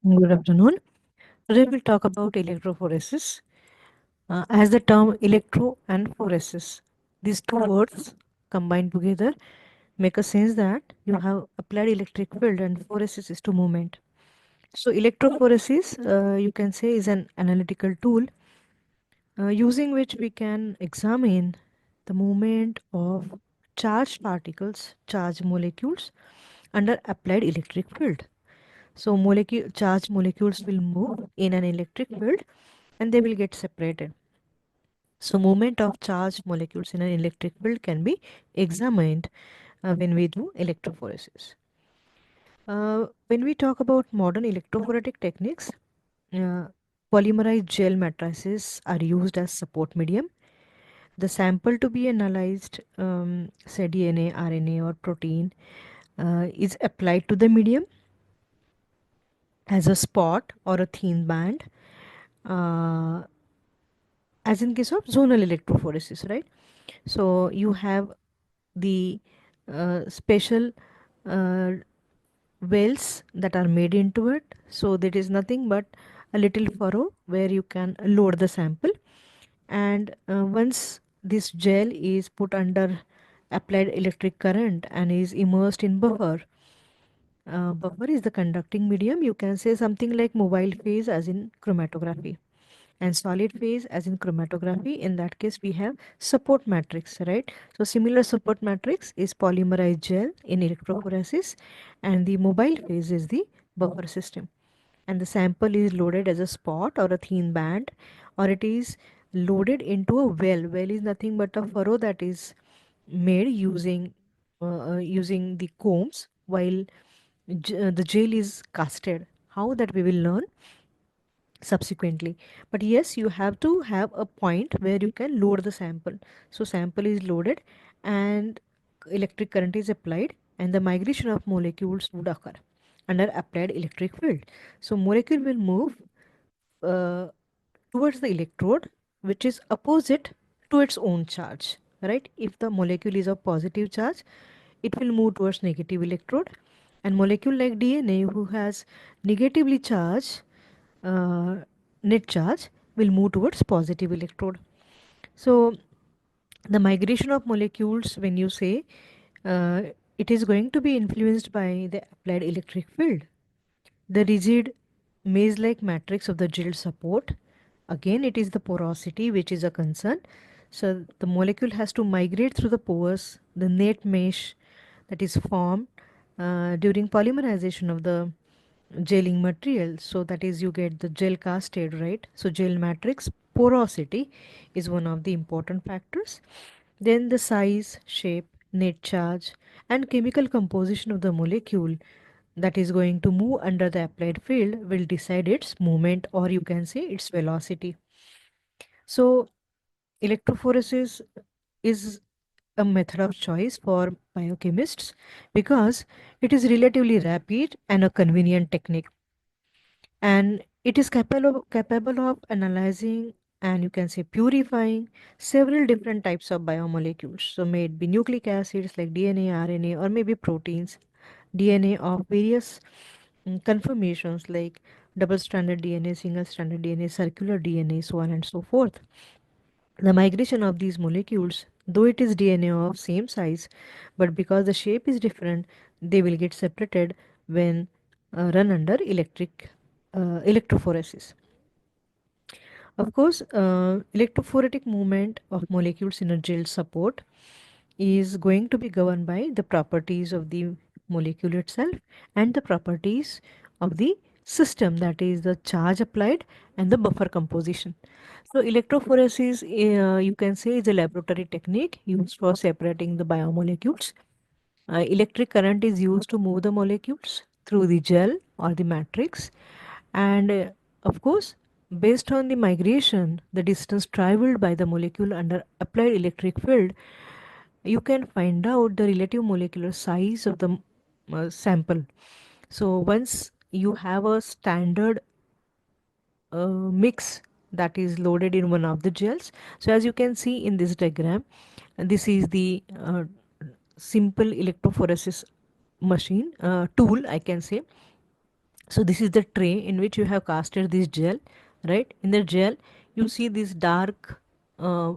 Good afternoon. Today we'll talk about electrophoresis. As the term electro and phoresis, these two words combined together make a sense that you have applied electric field and phoresis is to movement. So electrophoresis, you can say, is an analytical tool using which we can examine the movement of charged particles, charged molecules under applied electric field. So charged molecules will move in an electric field and they will get separated. So movement of charged molecules in an electric field can be examined when we do electrophoresis. When we talk about modern electrophoretic techniques, uh, polymerized gel matrices are used as support medium. The sample to be analyzed, say DNA, RNA, or protein, is applied to the medium as a spot or a thin band, uh, as in case of zonal electrophoresis, right? So you have the special uh, wells that are made into it. So that is nothing but a little furrow where you can load the sample. And once this gel is put under applied electric current and is immersed in buffer, buffer is the conducting medium. You can say something like mobile phase as in chromatography and solid phase as in chromatography. In that case we have support matrix, right? So similar support matrix is polymerized gel in electrophoresis, and the mobile phase is the buffer system, and the sample is loaded as a spot or a thin band, or it is loaded into a well is nothing but a furrow that is made using the combs while the gel is casted. How, that we will learn subsequently. But yes, you have to have a point where you can load the sample. So sample is loaded and electric current is applied, and the migration of molecules would occur under applied electric field. So molecule will move uh, towards the electrode which is opposite to its own charge, right? If the molecule is of positive charge, it will move towards negative electrode, and molecule like DNA who has negatively charged uh, net charge will move towards positive electrode. So the migration of molecules, when you say, uh, it is going to be influenced by the applied electric field. The rigid maze-like matrix of the gel support, again it is the porosity which is a concern. So the molecule has to migrate through the pores, the net mesh that is formed during polymerization of the gelling material. So that is, you get the gel casted, right? So gel matrix porosity is one of the important factors. Then the size, shape, net charge, and chemical composition of the molecule that is going to move under the applied field will decide its movement, or you can say its velocity. So electrophoresis is a method of choice for biochemists because it is relatively rapid and a convenient technique, and it is capable of analyzing and, you can say, purifying several different types of biomolecules. So may it be nucleic acids like DNA, RNA, or maybe proteins, DNA of various conformations like double stranded DNA, single stranded DNA, circular DNA, so on and so forth. The migration of these molecules, though it is DNA of same size, but because the shape is different, they will get separated when run under electrophoresis. Of course, electrophoretic movement of molecules in a gel support is going to be governed by the properties of the molecule itself and the properties of the system, that is the charge applied and the buffer composition. So electrophoresis, you can say, is a laboratory technique used for separating the biomolecules. Electric current is used to move the molecules through the gel or the matrix, and of course, based on the migration, the distance traveled by the molecule under applied electric field, you can find out the relative molecular size of the sample. So once you have a standard mix that is loaded in one of the gels, so as you can see in this diagram, this is the simple electrophoresis machine tool, I can say. So this is the tray in which you have casted this gel, right? In the gel, you see these dark uh,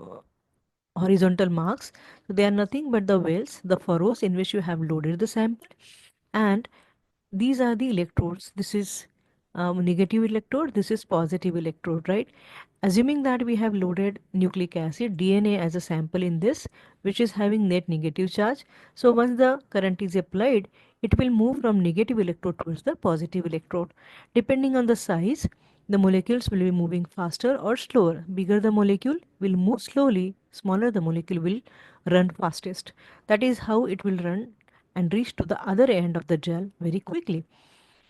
horizontal marks. So they are nothing but the wells, the furrows in which you have loaded the sample. And these are the electrodes. This is negative electrode, this is positive electrode, right? Assuming that we have loaded nucleic acid DNA as a sample in this, which is having net negative charge. So once the current is applied, it will move from negative electrode towards the positive electrode. Depending on the size, the molecules will be moving faster or slower. Bigger the molecule will move slowly, smaller the molecule will run fastest. That is how it will run and reach to the other end of the gel very quickly.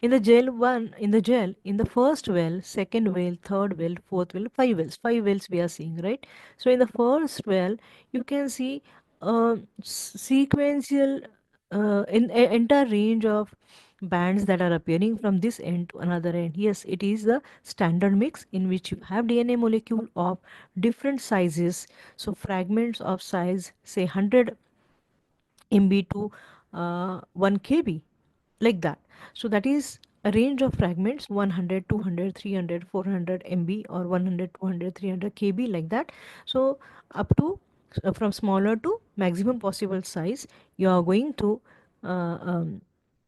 In the first well, second well, third well, fourth well, five wells we are seeing, right? So in the first well, you can see sequential in entire range of bands that are appearing from this end to another end. Yes, it is the standard mix in which you have DNA molecule of different sizes. So fragments of size, say 100 MB to 1 KB, like that. So that is a range of fragments 100, 200, 300, 400 MB or 100, 200, 300 KB, like that. So up to from smaller to maximum possible size, you are going to uh, um,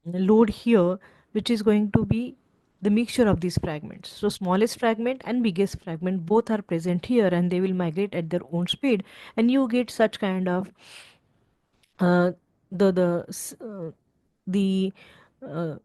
load here, which is going to be the mixture of these fragments. So smallest fragment and biggest fragment both are present here, and they will migrate at their own speed, and you get such kind of uh, the uh,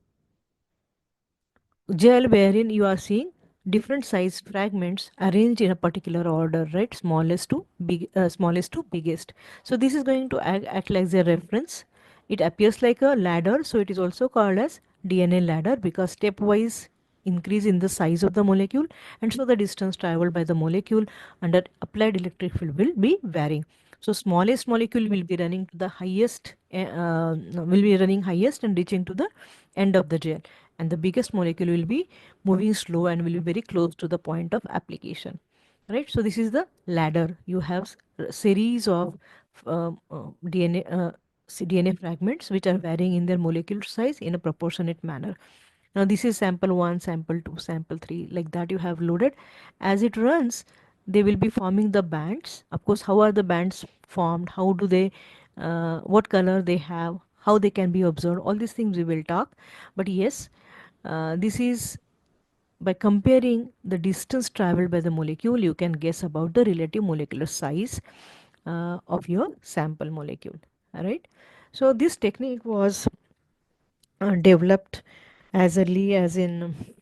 gel wherein you are seeing different size fragments arranged in a particular order, right? Smallest to biggest. So this is going to act like a reference. It appears like a ladder, so it is also called as DNA ladder, because stepwise increase in the size of the molecule, and so the distance traveled by the molecule under applied electric field will be varying. So smallest molecule will be running to the highest, will be running highest and reaching to the end of the gel, and the biggest molecule will be moving slow and will be very close to the point of application, right? So this is the ladder. You have series of DNA DNA fragments which are varying in their molecular size in a proportionate manner. Now this is sample 1, sample 2, sample 3, like that you have loaded. As it runs, they will be forming the bands. Of course, how are the bands formed? How do they, what color they have? How they can be observed? All these things we will talk. But yes, this is by comparing the distance traveled by the molecule, you can guess about the relative molecular size of your sample molecule. All right. So this technique was developed as early as in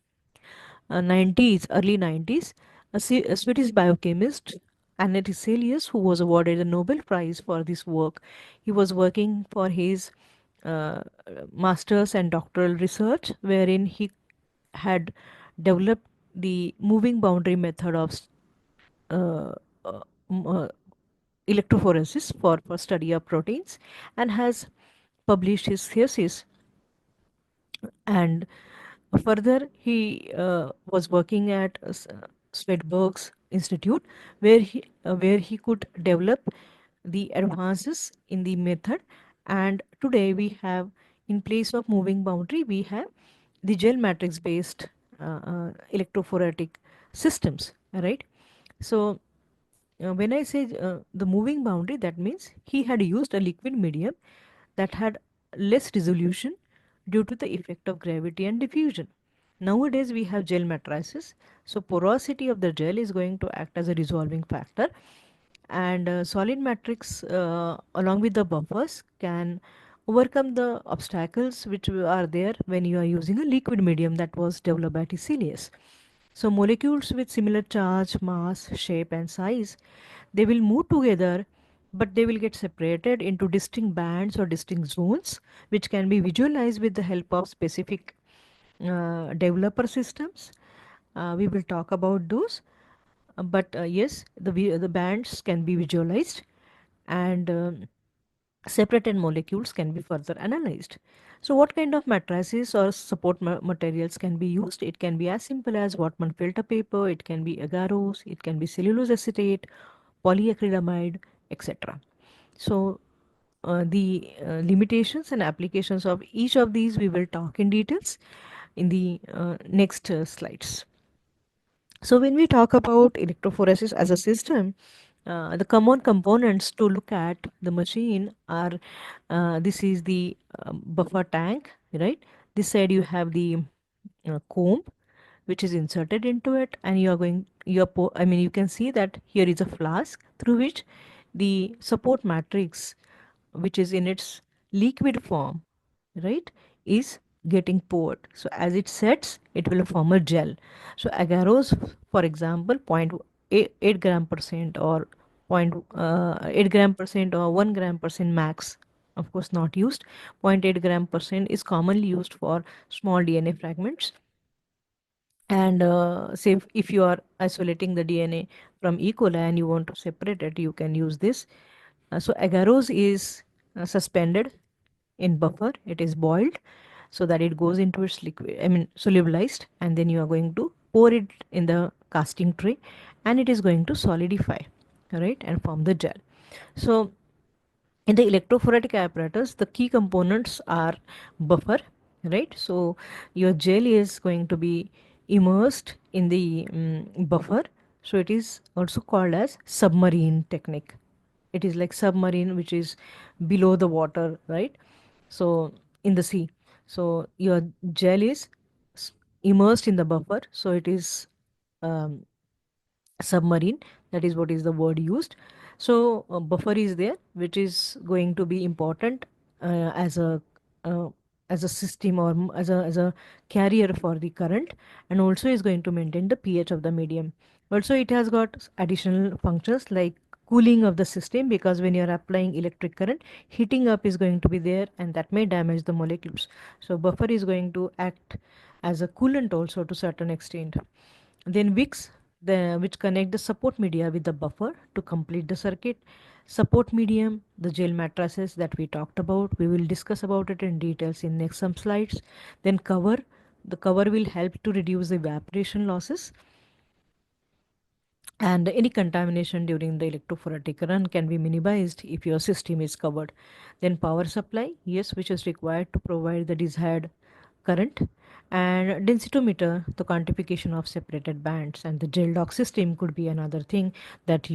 90s, early 90s. A Swedish biochemist, Annette Celius, who was awarded the Nobel Prize for this work, he was working for his uh, master's and doctoral research, wherein he had developed the moving boundary method of uh, uh, m- uh, electrophoresis for study of proteins, and has published his thesis. And further, he was working at Svedberg's Institute, where he could develop the advances in the method. And today we have, in place of moving boundary, we have the gel matrix based electrophoretic systems, right? So when I say the moving boundary, that means he had used a liquid medium that had less resolution due to the effect of gravity and diffusion. Nowadays, we have gel matrices, so porosity of the gel is going to act as a resolving factor, and solid matrix, along with the buffers, can overcome the obstacles which are there when you are using a liquid medium that was developed by Tiselius. So molecules with similar charge, mass, shape and size, they will move together, but they will get separated into distinct bands or distinct zones, which can be visualized with the help of specific developer systems. We will talk about those. But yes, the bands can be visualized, and separated molecules can be further analyzed. So, what kind of matrices or support materials can be used? It can be as simple as Whatman filter paper, it can be agarose, it can be cellulose acetate, polyacrylamide, etc. So, the limitations and applications of each of these we will talk in details. in the next slides. So when we talk about electrophoresis as a system, the common components to look at the machine are, this is the buffer tank, right? This side you have the comb which is inserted into it, and you are going, I mean, you can see that here is a flask through which the support matrix, which is in its liquid form, right, is getting poured. So as it sets, it will form a gel. So agarose, for example, 0.8 gram percent or 0.8 gram percent or 1 gram percent max. Of course, not used. 0.8 gram percent is commonly used for small DNA fragments. And say if you are isolating the DNA from E. coli and you want to separate it, you can use this. So agarose is suspended in buffer. It is boiled so that it goes into its liquid, I mean solubilized, and then you are going to pour it in the casting tray, and it is going to solidify, right, and form the gel. So in the electrophoretic apparatus, the key components are buffer, right? So your gel is going to be immersed in the buffer. So it is also called as submarine technique. It is like submarine, which is below the water, right? So in the sea. So your gel is s- immersed in the buffer. So it is um, submarine, that is what is the word used. So buffer is there, which is going to be important as a uh, as a system, or as a carrier for the current, and also is going to maintain the pH of the medium. Also it has got additional functions like cooling of the system, because when you are applying electric current, heating up is going to be there, and that may damage the molecules. So buffer is going to act as a coolant also to certain extent. Then wicks, which connect the support media with the buffer to complete the circuit. Support medium, the gel matrices that we talked about, we will discuss about it in details in next some slides. Then cover, the cover will help to reduce the evaporation losses, and any contamination during the electrophoretic run can be minimized if your system is covered. Then power supply, yes, which is required to provide the desired current. And densitometer, the quantification of separated bands, and the gel dock system could be another thing that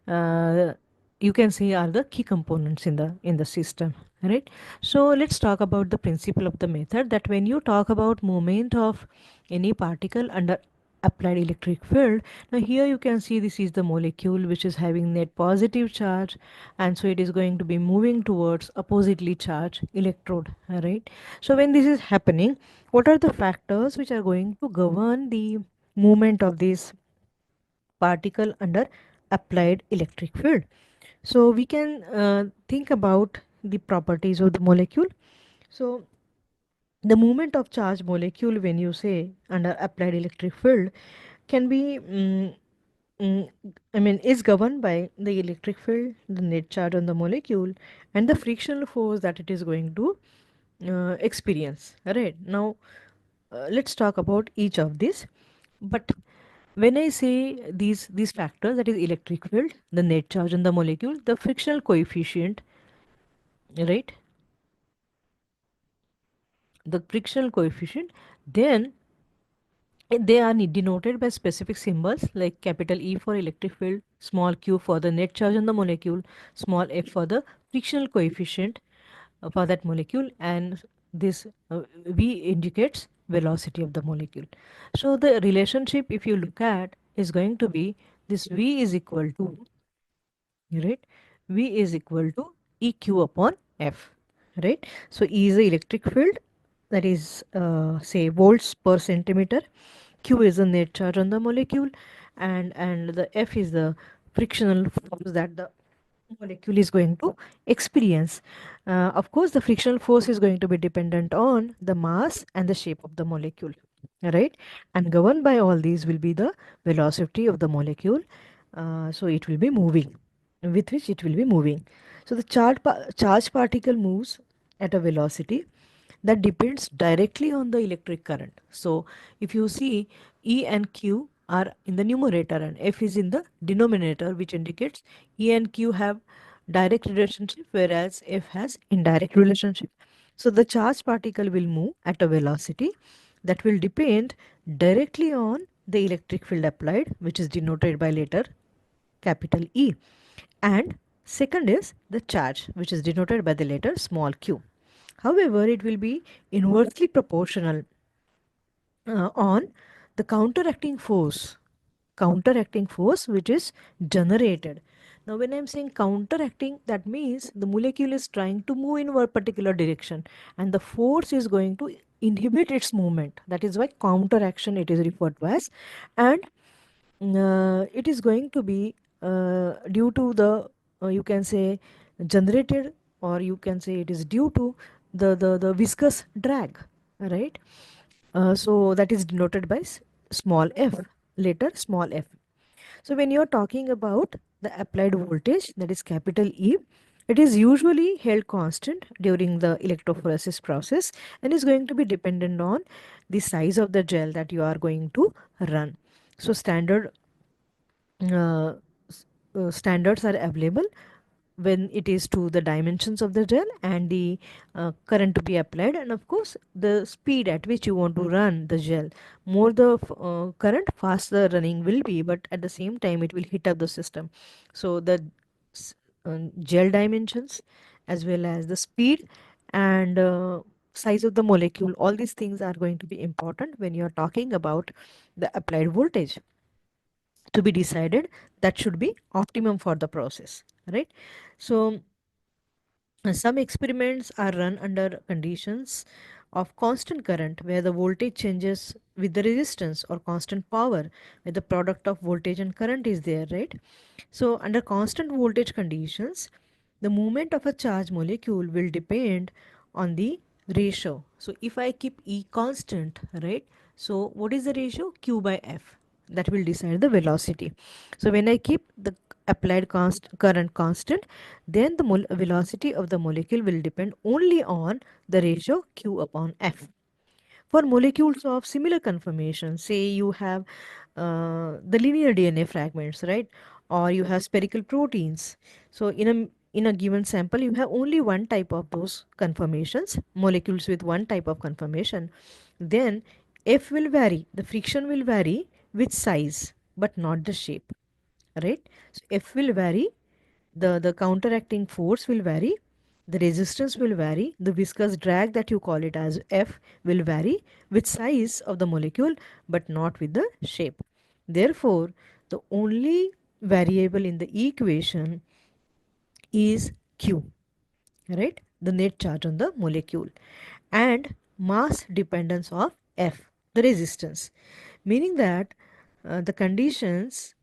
uh, you can see are the key components in the system, right? So let's talk about the principle of the method, that when you talk about movement of any particle under applied electric field, now here you can see this is the molecule which is having net positive charge, and so it is going to be moving towards oppositely charged electrode, right? So when this is happening, what are the factors which are going to govern the movement of this particle under applied electric field? So we can think about the properties of the molecule. So the movement of charged molecule, when you say under applied electric field, can be mm, I mean is governed by the electric field, the net charge on the molecule, and the frictional force that it is going to experience. Right now, let's talk about each of these. But when I say these factors, that is electric field, the net charge on the molecule, the frictional coefficient, right? The frictional coefficient, then they are denoted by specific symbols like capital E for electric field, small q for the net charge on the molecule, small f for the frictional coefficient for that molecule, and this V indicates velocity of the molecule. So the relationship, if you look at, is going to be this V is equal to, right? V is equal to EQ upon F, right? So E is the electric field, that is say volts per centimeter. Q is the net charge on the molecule, and the F is the frictional force that the molecule is going to experience. Of course, the frictional force is going to be dependent on the mass and the shape of the molecule, right? And governed by all these will be the velocity of the molecule. So it will be moving, with which it will be moving. So the charged particle moves at a velocity that depends directly on the electric current. So if you see, E and Q are in the numerator and F is in the denominator, which indicates E and Q have direct relationship, whereas F has indirect relationship. So the charged particle will move at a velocity that will depend directly on the electric field applied, which is denoted by letter capital E. And second is the charge, which is denoted by the letter small q. However, it will be inversely proportional on the counteracting force which is generated. Now when I'm saying counteracting, that means the molecule is trying to move in a particular direction and the force is going to inhibit its movement. That is why counteraction it is referred to as. And it is going to be due to the you can say generated, or you can say it is due to the viscous drag, right? So that is denoted by small f, letter small f. So when you're talking about the applied voltage, that is capital E, it is usually held constant during the electrophoresis process and is going to be dependent on the size of the gel that you are going to run. So uh, standards are available when it is to the dimensions of the gel and the current to be applied, and of course the speed at which you want to run the gel. More the current, faster running will be, but at the same time it will hit up the system. So the s- gel dimensions as well as the speed and size of the molecule, all these things are going to be important when you are talking about the applied voltage to be decided that should be optimum for the process, right? So some experiments are run under conditions of constant current where the voltage changes with the resistance, or constant power where the product of voltage and current is there, right? So under constant voltage conditions, the movement of a charged molecule will depend on the ratio. So if I keep E constant, right? So what is the ratio? Q by F. That will decide the velocity. So when I keep the applied current constant, then the velocity of the molecule will depend only on the ratio Q upon F. For molecules of similar conformation, say you have the linear DNA fragments, right? Or you have spherical proteins. So in a given sample, you have only one type of those conformations, molecules with one type of conformation. Then F will vary, the friction will vary with size, but not the shape, right? So F will vary, the counteracting force will vary, the resistance will vary, the viscous drag that you call it as F will vary with size of the molecule, but not with the shape. Therefore, the only variable in the equation is Q, right? The net charge on the molecule, and mass dependence of F, the resistance, meaning that the conditions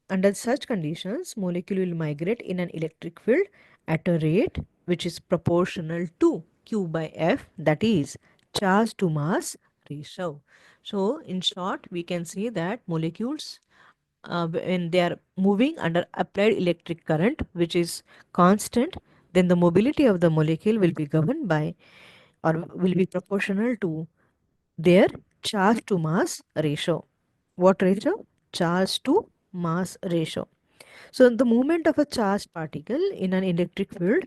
under such conditions, molecule will migrate in an electric field at a rate which is proportional to Q by F, that is charge to mass ratio. So in short, we can say that molecules when they are moving under applied electric current which is constant, then the mobility of the molecule will be governed by, or will be proportional to, their charge to mass ratio. What ratio? Charge to mass ratio. So the movement of a charged particle in an electric field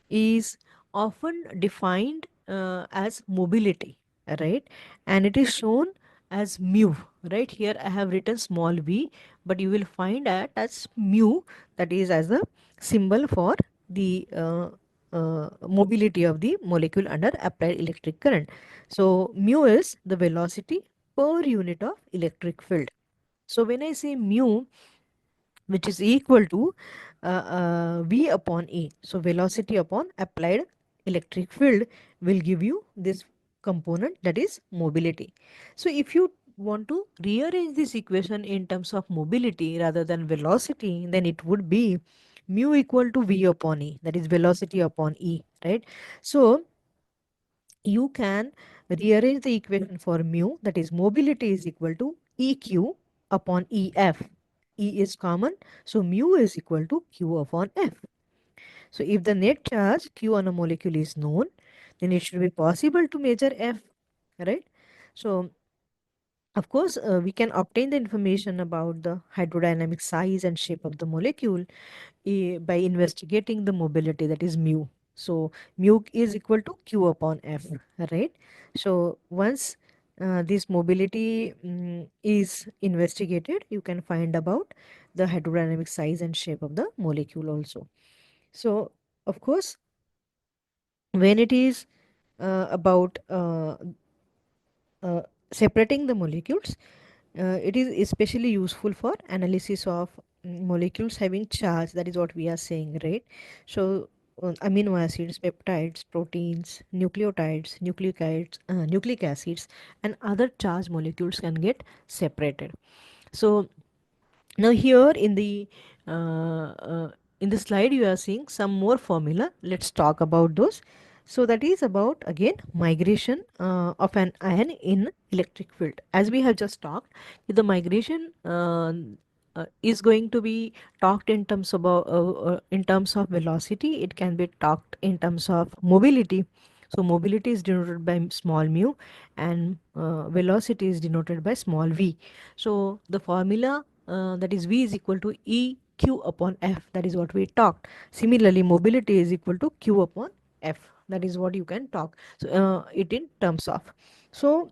is often defined as mobility, right? And it is shown as mu, right? Here I have written small v, but you will find that as mu, that is as a symbol for the mobility of the molecule under applied electric current. So mu is the velocity per unit of electric field. So when I say mu, which is equal to V upon E. So velocity upon applied electric field will give you this component, that is mobility. So if you want to rearrange this equation in terms of mobility rather than velocity, then it would be mu equal to V upon E, that is velocity upon E, right? So you can rearrange the equation for mu, that is mobility is equal to EQ upon EF. E is common, so mu is equal to Q upon F. So if the net charge Q on a molecule is known, then it should be possible to measure F, right? So of course, we can obtain the information about the hydrodynamic size and shape of the molecule by investigating the mobility, that is mu. So mu is equal to q upon f, right? So once this mobility is investigated, you can find about the hydrodynamic size and shape of the molecule also. So of course, when it is about uh, separating the molecules, it is especially useful for analysis of molecules having charge. That is what we are saying, right? So amino acids, peptides, proteins, nucleotides, nucleic acids, and other charged molecules can get separated. So now here in the slide you are seeing some more formula. Let's talk about those. So that is about again migration of an ion in electric field. As we have just talked, the migration is going to be talked in terms of velocity. It can be talked in terms of mobility. So mobility is denoted by small mu, and velocity is denoted by small v. So the formula that is v is equal to e q upon f. That is what we talked. Similarly, mobility is equal to q upon f. That is what you can talk. So it in terms of. So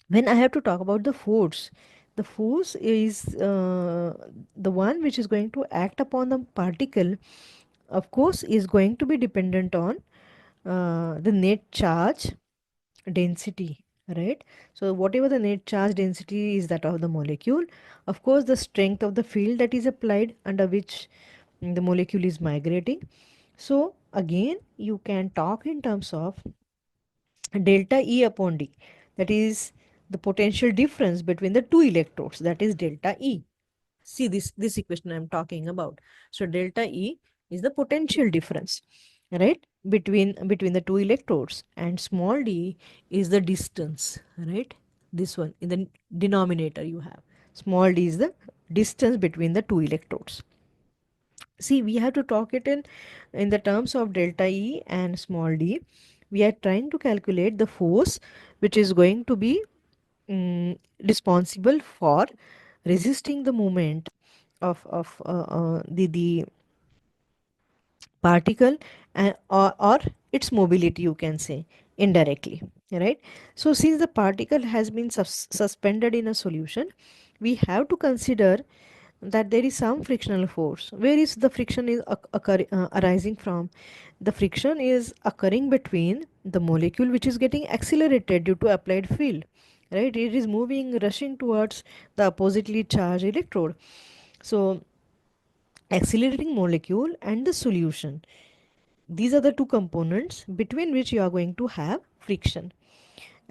when I have to talk about the force is the one which is going to act upon the particle. Of course, is going to be dependent on the net charge density, right? So whatever the net charge density is that of the molecule, of course the strength of the field that is applied under which the molecule is migrating. So again you can talk in terms of delta E upon D, that is the potential difference between the two electrodes, that is delta E. See this equation I'm talking about. So delta E is the potential difference, right, between the two electrodes, and small d is the distance, right? This one in the denominator you have. Small d is the distance between the two electrodes. See, we have to talk it in the terms of delta E and small d. We are trying to calculate the force which is going to be responsible for resisting the movement of the particle, or its mobility, you can say indirectly, right? So since the particle has been suspended in a solution, we have to consider that there is some frictional force. Where is the friction is arising from? The friction is occurring between the molecule which is getting accelerated due to applied field, right? It is moving, rushing towards the oppositely charged electrode. So accelerating molecule and the solution, these are the two components between which you are going to have friction,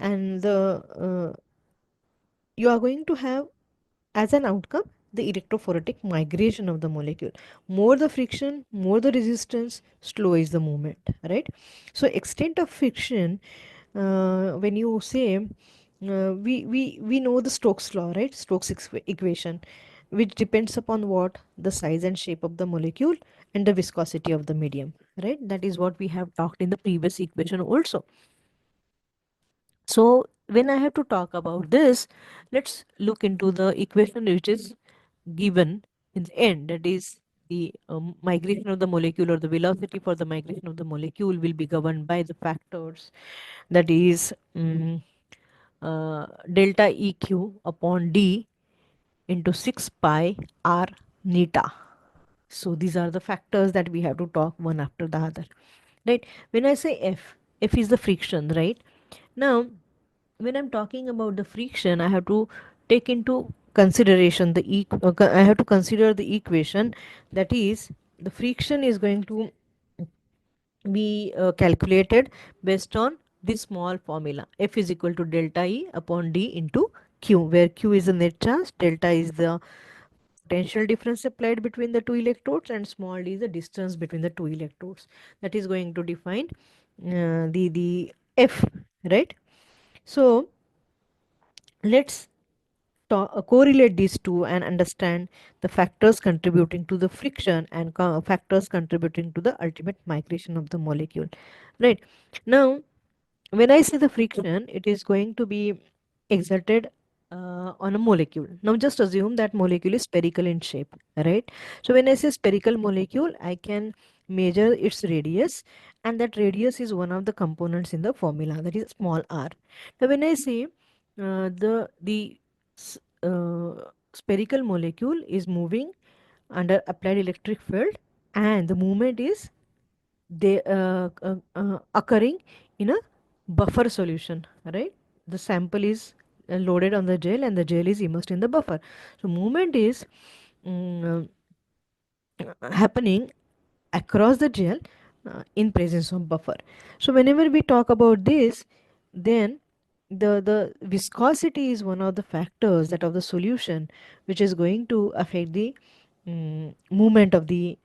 and you are going to have as an outcome the electrophoretic migration of the molecule. More the friction, more the resistance, slow is the movement, right? So extent of friction, when you say we know the Stokes law, right? Stokes equation, which depends upon what? The size and shape of the molecule and the viscosity of the medium, right? That is what we have talked in the previous equation also. So when I have to talk about this, let's look into the equation which is given in the end. That is the migration of the molecule, or the velocity for the migration of the molecule will be governed by the factors, that is delta EQ upon D into 6 pi r neta. So these are the factors that we have to talk one after the other, right? When I say F is the friction, right? Now when I'm talking about the friction, I have to take into consideration I have to consider the equation, that is the friction is going to be calculated based on this small formula. F is equal to delta E upon D into Q, where Q is the net charge, delta is the potential difference applied between the two electrodes, and small d is the distance between the two electrodes. That is going to define the F, right? So let's correlate these two and understand the factors contributing to the friction and factors contributing to the ultimate migration of the molecule, right? Now when I say the friction, it is going to be exerted on a molecule. Now just assume that molecule is spherical in shape, right? So when I say spherical molecule, I can measure its radius, and that radius is one of the components in the formula, that is small r. Now when I say the spherical molecule is moving under applied electric field, and the movement is occurring in a buffer solution, right? The sample is loaded on the gel and the gel is immersed in the buffer. So movement is mm, happening across the gel in presence of buffer. So whenever we talk about this, then the viscosity is one of the factors that of the solution which is going to affect the movement of the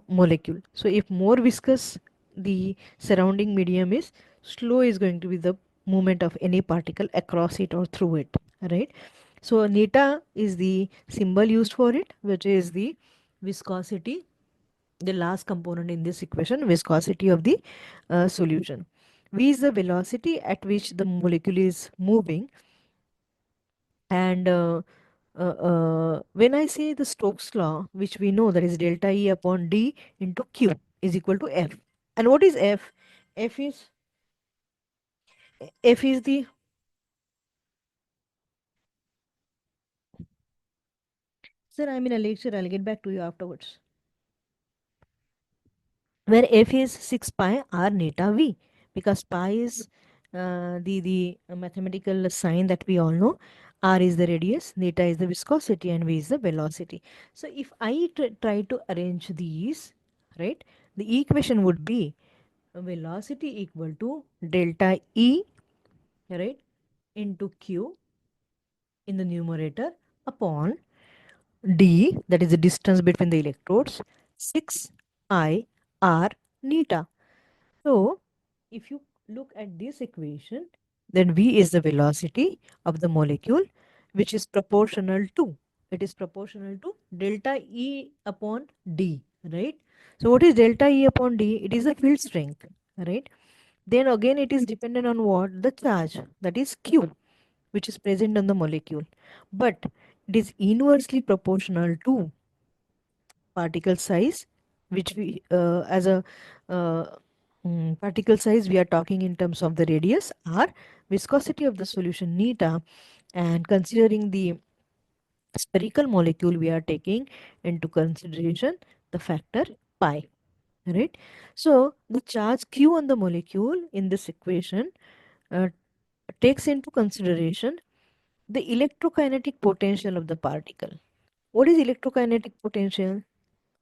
molecule. So if more viscous the surrounding medium is, slow is going to be the movement of any particle across it or through it, right? So neta is the symbol used for it, which is the viscosity, the last component in this equation, viscosity of the solution. V is the velocity at which the molecule is moving. And when I say the Stokes law, which we know that is delta E upon D into Q is equal to F. And what is F? F is F is the, sir, I'm in a lecture. I'll get back to you afterwards. Where f is 6 pi r neta v, because pi is the mathematical sign that we all know. R is the radius, neta is the viscosity, and v is the velocity. So if I try to arrange these, right, the equation would be velocity equal to delta E, right, into Q in the numerator upon D, that is the distance between the electrodes, 6 pi r neta. So, if you look at this equation, then V is the velocity of the molecule, which is proportional to, it is proportional to delta E upon D, right? So, what is delta E upon D? It is the field strength, right? Then again, it is dependent on what? The charge, that is Q, which is present on the molecule. But it is inversely proportional to particle size, which we as a uh, particle size we are talking in terms of the radius r, viscosity of the solution neta, and considering the spherical molecule we are taking into consideration the factor pi, right? So the charge q on the molecule in this equation uh, takes into consideration the electrokinetic potential of the particle. What is electrokinetic potential?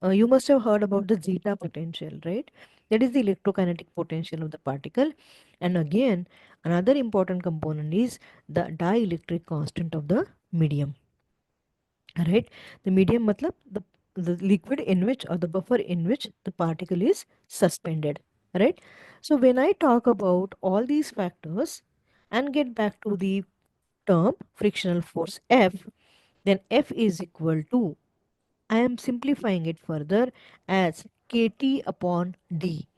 You must have heard about the zeta potential, right? That is the electrokinetic potential of the particle. And again, another important component is the dielectric constant of the medium, right? The medium, matlab the liquid in which or the buffer in which the particle is suspended, right? So when I talk about all these factors and get back to the term frictional force F, then F is equal to, I am simplifying it further as kT upon D.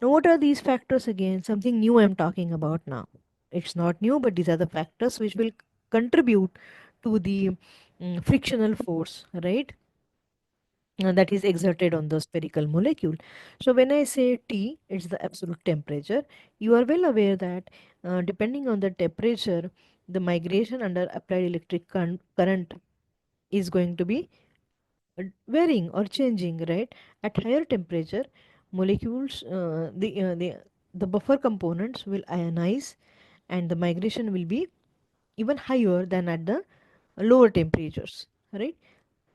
Now, what are these factors again? Something new I'm talking about now. It's not new, but these are the factors which will contribute to the frictional force, right? That is exerted on the spherical molecule. So, when I say T, it's the absolute temperature. You are well aware that depending on the temperature, the migration under applied electric current is going to be varying or changing, right? At higher temperature, molecules, the buffer components will ionize, and the migration will be even higher than at the lower temperatures, right?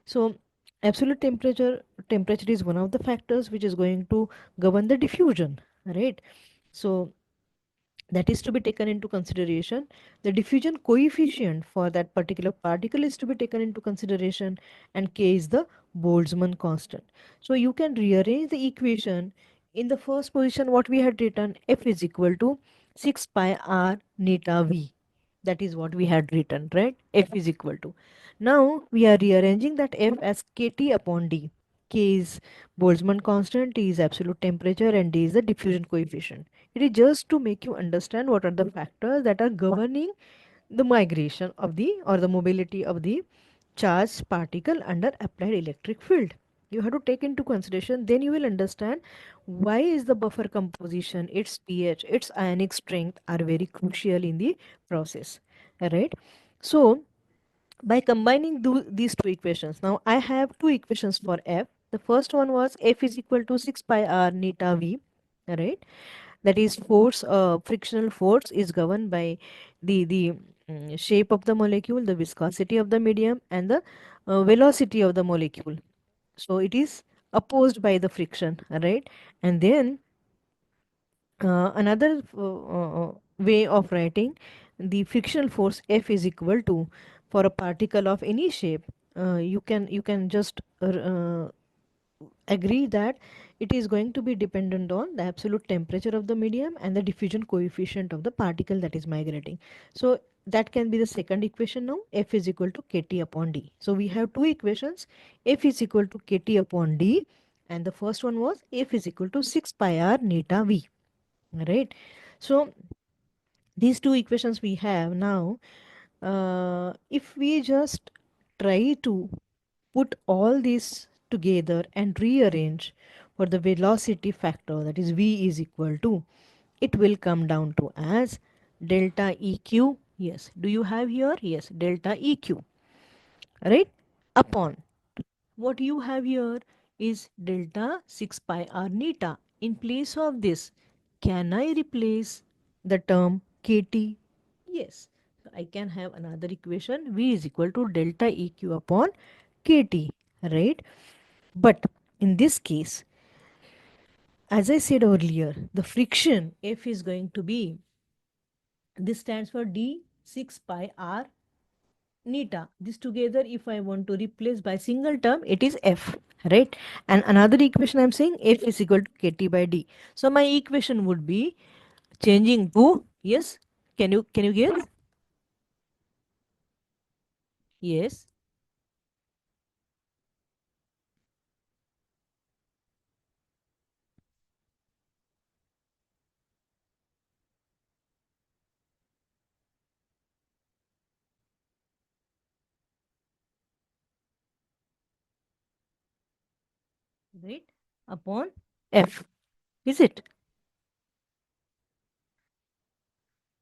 So, absolute temperature is one of the factors which is going to govern the diffusion, right? So that is to be taken into consideration. The diffusion coefficient for that particular particle is to be taken into consideration, and K is the Boltzmann constant. So you can rearrange the equation. In the first position, what we had written, F is equal to 6 pi r neta V. That is what we had written, right? F is equal to. Now we are rearranging that F as kT upon D. K is Boltzmann constant, T is absolute temperature, and D is the diffusion coefficient. It is just to make you understand what are the factors that are governing the migration of the or the mobility of the charged particle under applied electric field. You have to take into consideration, then you will understand why is the buffer composition, its pH, its ionic strength are very crucial in the process. Right? So by combining these two equations, now I have two equations for F. The first one was F is equal to 6 pi r neta V, right? That is force, frictional force is governed by the shape of the molecule, the viscosity of the medium, and the velocity of the molecule. So it is opposed by the friction, right? And then another way of writing the frictional force F is equal to, for a particle of any shape, you can just agree that it is going to be dependent on the absolute temperature of the medium and the diffusion coefficient of the particle that is migrating. So that can be the second equation. Now F is equal to kT upon d. So we have two equations. F is equal to kT upon d, and the first one was F is equal to 6 pi r neta V, right? So these two equations we have now. If we just try to put all these together and rearrange for the velocity factor, that is v is equal to, it will come down to as delta eq. Yes, do you have here? Yes, delta eq, right? Upon what you have here is delta 6 pi r neta. In place of this, can I replace the term kt? Yes. So I can have another equation, v is equal to delta eq upon kt, right? But in this case, as I said earlier, the friction F is going to be, this stands for d 6 pi r neta. This together, if I want to replace by single term, it is F, right? And another equation I'm saying F is equal to kt by d. So my equation would be changing to, yes, can you guess? Yes, right? Upon F, is it?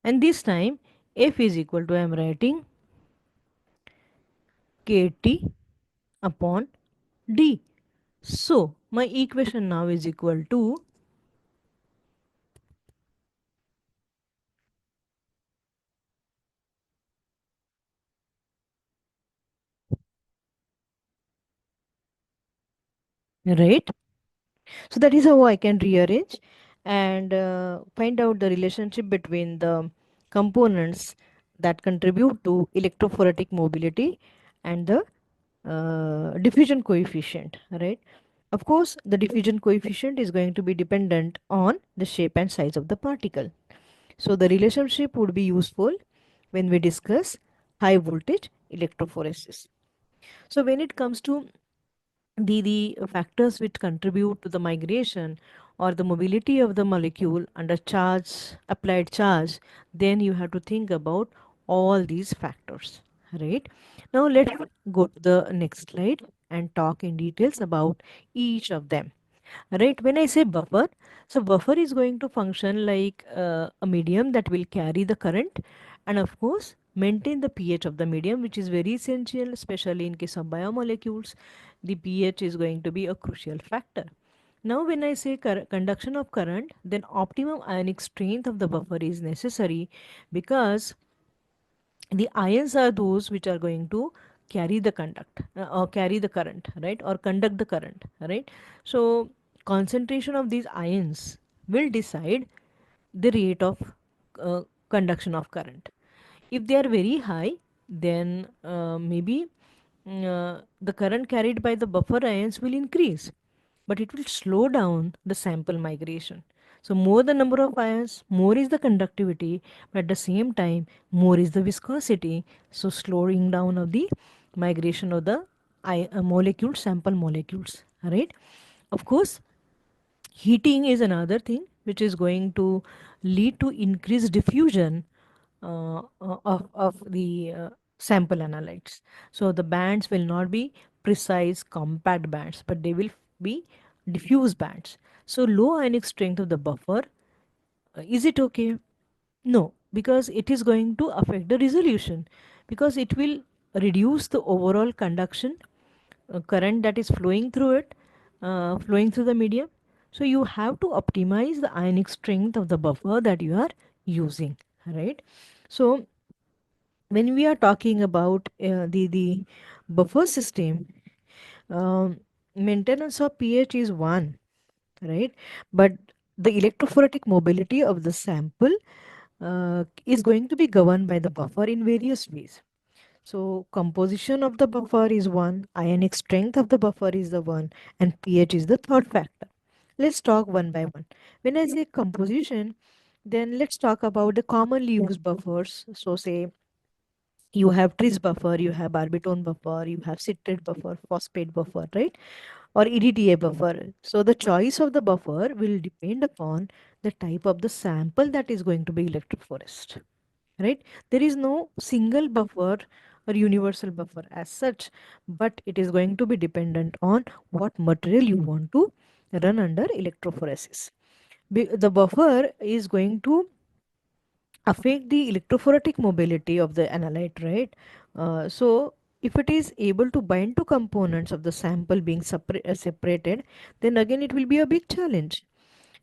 And this time F is equal to, I'm writing kt upon d. So my equation now is equal to, right? So that is how I can rearrange and find out the relationship between the components that contribute to electrophoretic mobility and the diffusion coefficient, right? Of course, the diffusion coefficient is going to be dependent on the shape and size of the particle. So the relationship would be useful when we discuss high voltage electrophoresis. So when it comes to the factors which contribute to the migration or the mobility of the molecule under charge, applied charge, then you have to think about all these factors, right? Now let's go to the next slide and talk in details about each of them. Right, when I say buffer, so buffer is going to function like a medium that will carry the current and of course maintain the pH of the medium, which is very essential, especially in case of biomolecules. The pH is going to be a crucial factor. Now when I say conduction of current, then optimum ionic strength of the buffer is necessary, because the ions are those which are going to carry the conduct or carry the current, right, or conduct the current, right? So concentration of these ions will decide the rate of conduction of current. If they are very high, then maybe the current carried by the buffer ions will increase, but it will slow down the sample migration. So more the number of ions, more is the conductivity, but at the same time, more is the viscosity. So slowing down of the migration of the molecules, sample molecules, right? Of course, heating is another thing which is going to lead to increased diffusion of the sample analytes. So the bands will not be precise compact bands, but they will be diffuse bands. So low ionic strength of the buffer, is it okay? No, because it is going to affect the resolution, because it will reduce the overall conduction current that is flowing through it, flowing through the medium. So you have to optimize the ionic strength of the buffer that you are using, right? So when we are talking about the buffer system, um, maintenance of pH is one, right? But the electrophoretic mobility of the sample is going to be governed by the buffer in various ways. So composition of the buffer is one, ionic strength of the buffer is the one, and pH is the third factor. Let's talk one by one. When I say composition, then let's talk about the commonly used buffers. So say you have tris buffer, you have barbitone buffer, you have citrate buffer, phosphate buffer, right? Or EDTA buffer. So the choice of the buffer will depend upon the type of the sample that is going to be electrophoresed, right? There is no single buffer or universal buffer as such, but it is going to be dependent on what material you want to run under electrophoresis. The buffer is going to affect the electrophoretic mobility of the analyte, right? So if it is able to bind to components of the sample being separated, then again it will be a big challenge,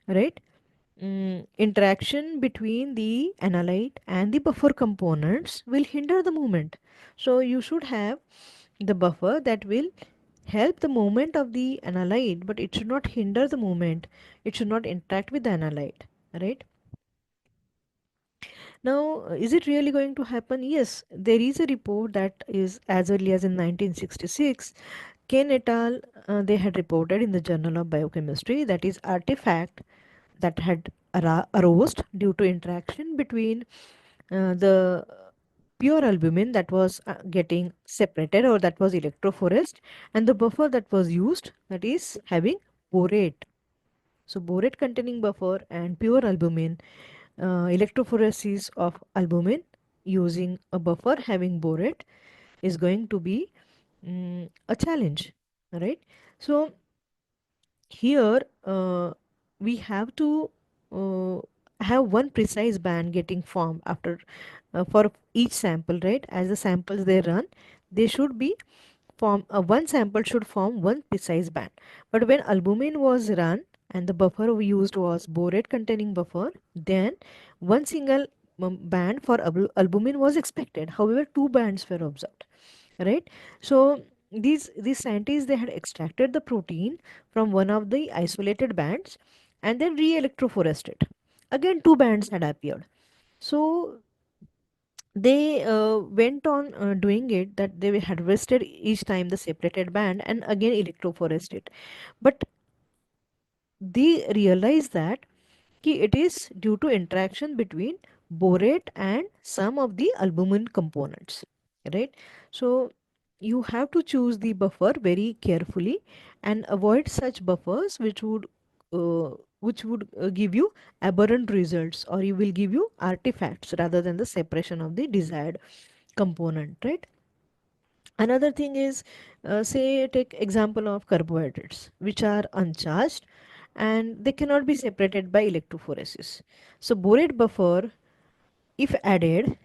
right? Interaction between the analyte and the buffer components will hinder the movement. So you should have the buffer that will help the movement of the analyte, but it should not hinder the movement. It should not interact with the analyte, right? Now, is it really going to happen? Yes, there is a report that is as early as in 1966. Ken et al. They had reported in the Journal of Biochemistry that is artifact that had arose due to interaction between the pure albumin that was getting separated or that was electrophoresed and the buffer that was used that is having borate. So borate containing buffer and pure albumin, electrophoresis of albumin using a buffer having borate is going to be a challenge, right? So here we have to uh, have one precise band getting formed after for each sample, right? As the samples they run, they should be form one sample should form one precise band. But when albumin was run and the buffer we used was borate containing buffer, then one single band for albumin was expected. However, two bands were observed, right? So these scientists they had extracted the protein from one of the isolated bands and then re-electrophorested it. Again, two bands had appeared. So they went on doing it that they harvested each time the separated band and again electrophorested it. But they realized that it is due to interaction between borate and some of the albumin components, right? So you have to choose the buffer very carefully and avoid such buffers uh, which would give you aberrant results, or you will give you artifacts rather than the separation of the desired component, right? Another thing is, say take example of carbohydrates which are uncharged and they cannot be separated by electrophoresis. So borate buffer, if added,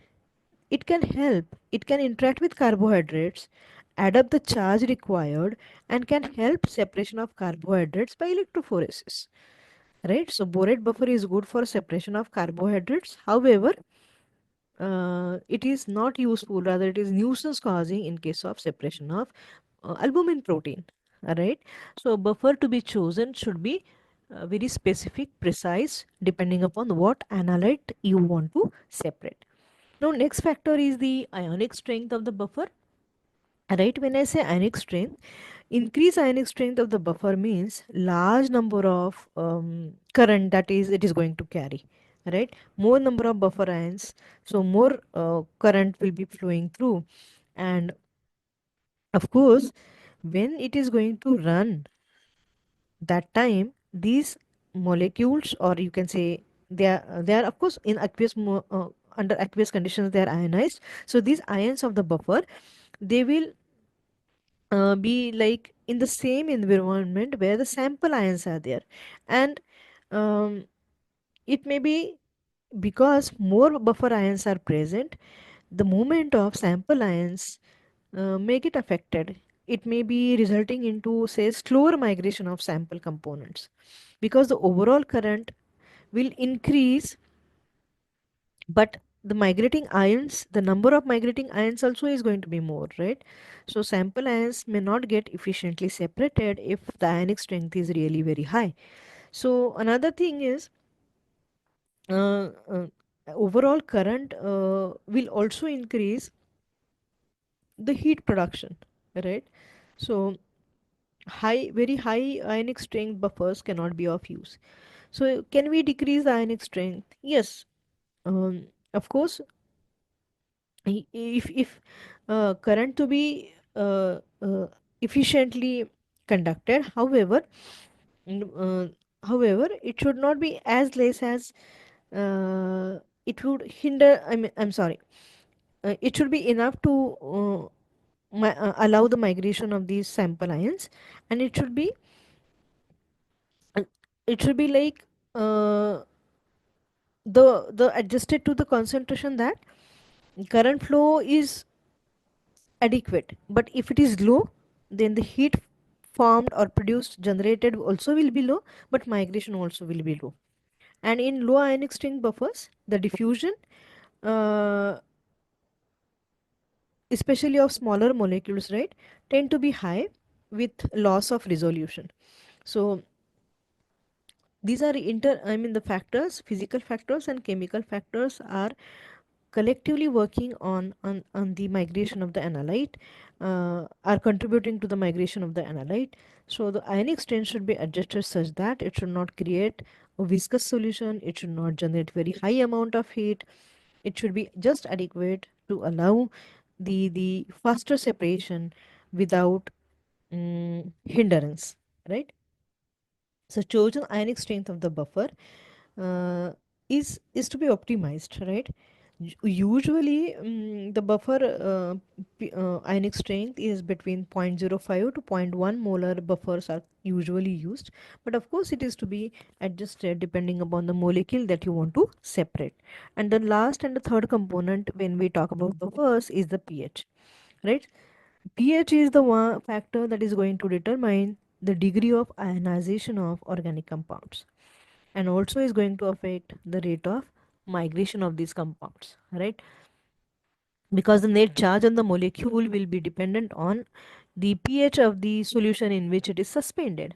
it can help. It can interact with carbohydrates, add up the charge required, and can help separation of carbohydrates by electrophoresis. Right? So borate buffer is good for separation of carbohydrates. However, it is not useful, rather it is nuisance causing in case of separation of albumin protein. Alright, so buffer to be chosen should be very specific, precise, depending upon what analyte you want to separate. Now next factor is the ionic strength of the buffer. Right, when I say ionic strength, increase ionic strength of the buffer means large number of current that is it is going to carry, right? More number of buffer ions, so more current will be flowing through. And of course, when it is going to run, that time these molecules, or you can say they are of course in under aqueous conditions they are ionized. So these ions of the buffer, they will be like in the same environment where the sample ions are there. And um, it may be because more buffer ions are present, the movement of sample ions may get affected. It may be resulting into, say, slower migration of sample components, because the overall current will increase, but the migrating ions, the number of migrating ions also is going to be more, right? So sample ions may not get efficiently separated if the ionic strength is really very high. So another thing is, uh, uh, overall current will also increase the heat production, right? So high, very high ionic strength buffers cannot be of use. So can we decrease the ionic strength? Yes. Of course, if current to be efficiently conducted, however, mm, however, it should not be as less as it would hinder. I'm sorry. It should be enough to allow the migration of these sample ions, and uh, it should be like uh, the adjusted to the concentration that current flow is adequate. But if it is low, then the heat formed or produced generated also will be low, but migration also will be low. And in low ionic string buffers, the diffusion, uh, especially of smaller molecules, right, tend to be high with loss of resolution. So these are the factors, physical factors and chemical factors are collectively working on the migration of the analyte, are contributing to the migration of the analyte. So the ionic strength should be adjusted such that it should not create a viscous solution, it should not generate very high amount of heat, it should be just adequate to allow the faster separation without hindrance, right? So chosen ionic strength of the buffer uh, is to be optimized, right? Usually, the buffer ionic strength is between 0.05 to zero point 0.1 molar. Buffers are usually used, but of course it is to be adjusted depending upon the molecule that you want to separate. And the last and the third component when we talk about buffers is the pH, right? pH is the one factor that is going to determine the degree of ionization of organic compounds, and also is going to affect the rate of migration of these compounds, right? Because the net charge on the molecule will be dependent on the pH of the solution in which it is suspended.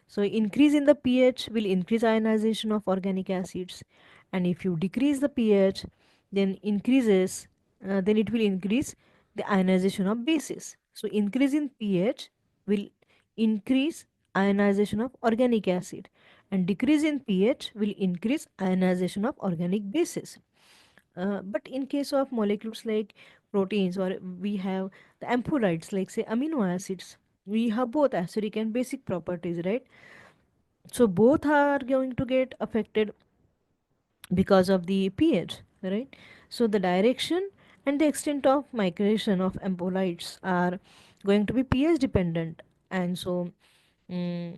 So increase in the pH will increase ionization of organic acids, and if you decrease the pH, then it will increase the ionization of bases. So increase in pH will increase ionization of organic acid, and decrease in pH will increase ionization of organic bases. But in case of molecules like proteins, or we have the ampholytes like say amino acids, we have both acidic and basic properties, right? So both are going to get affected because of the pH, right? So the direction and the extent of migration of ampholytes are going to be pH dependent. And so mm,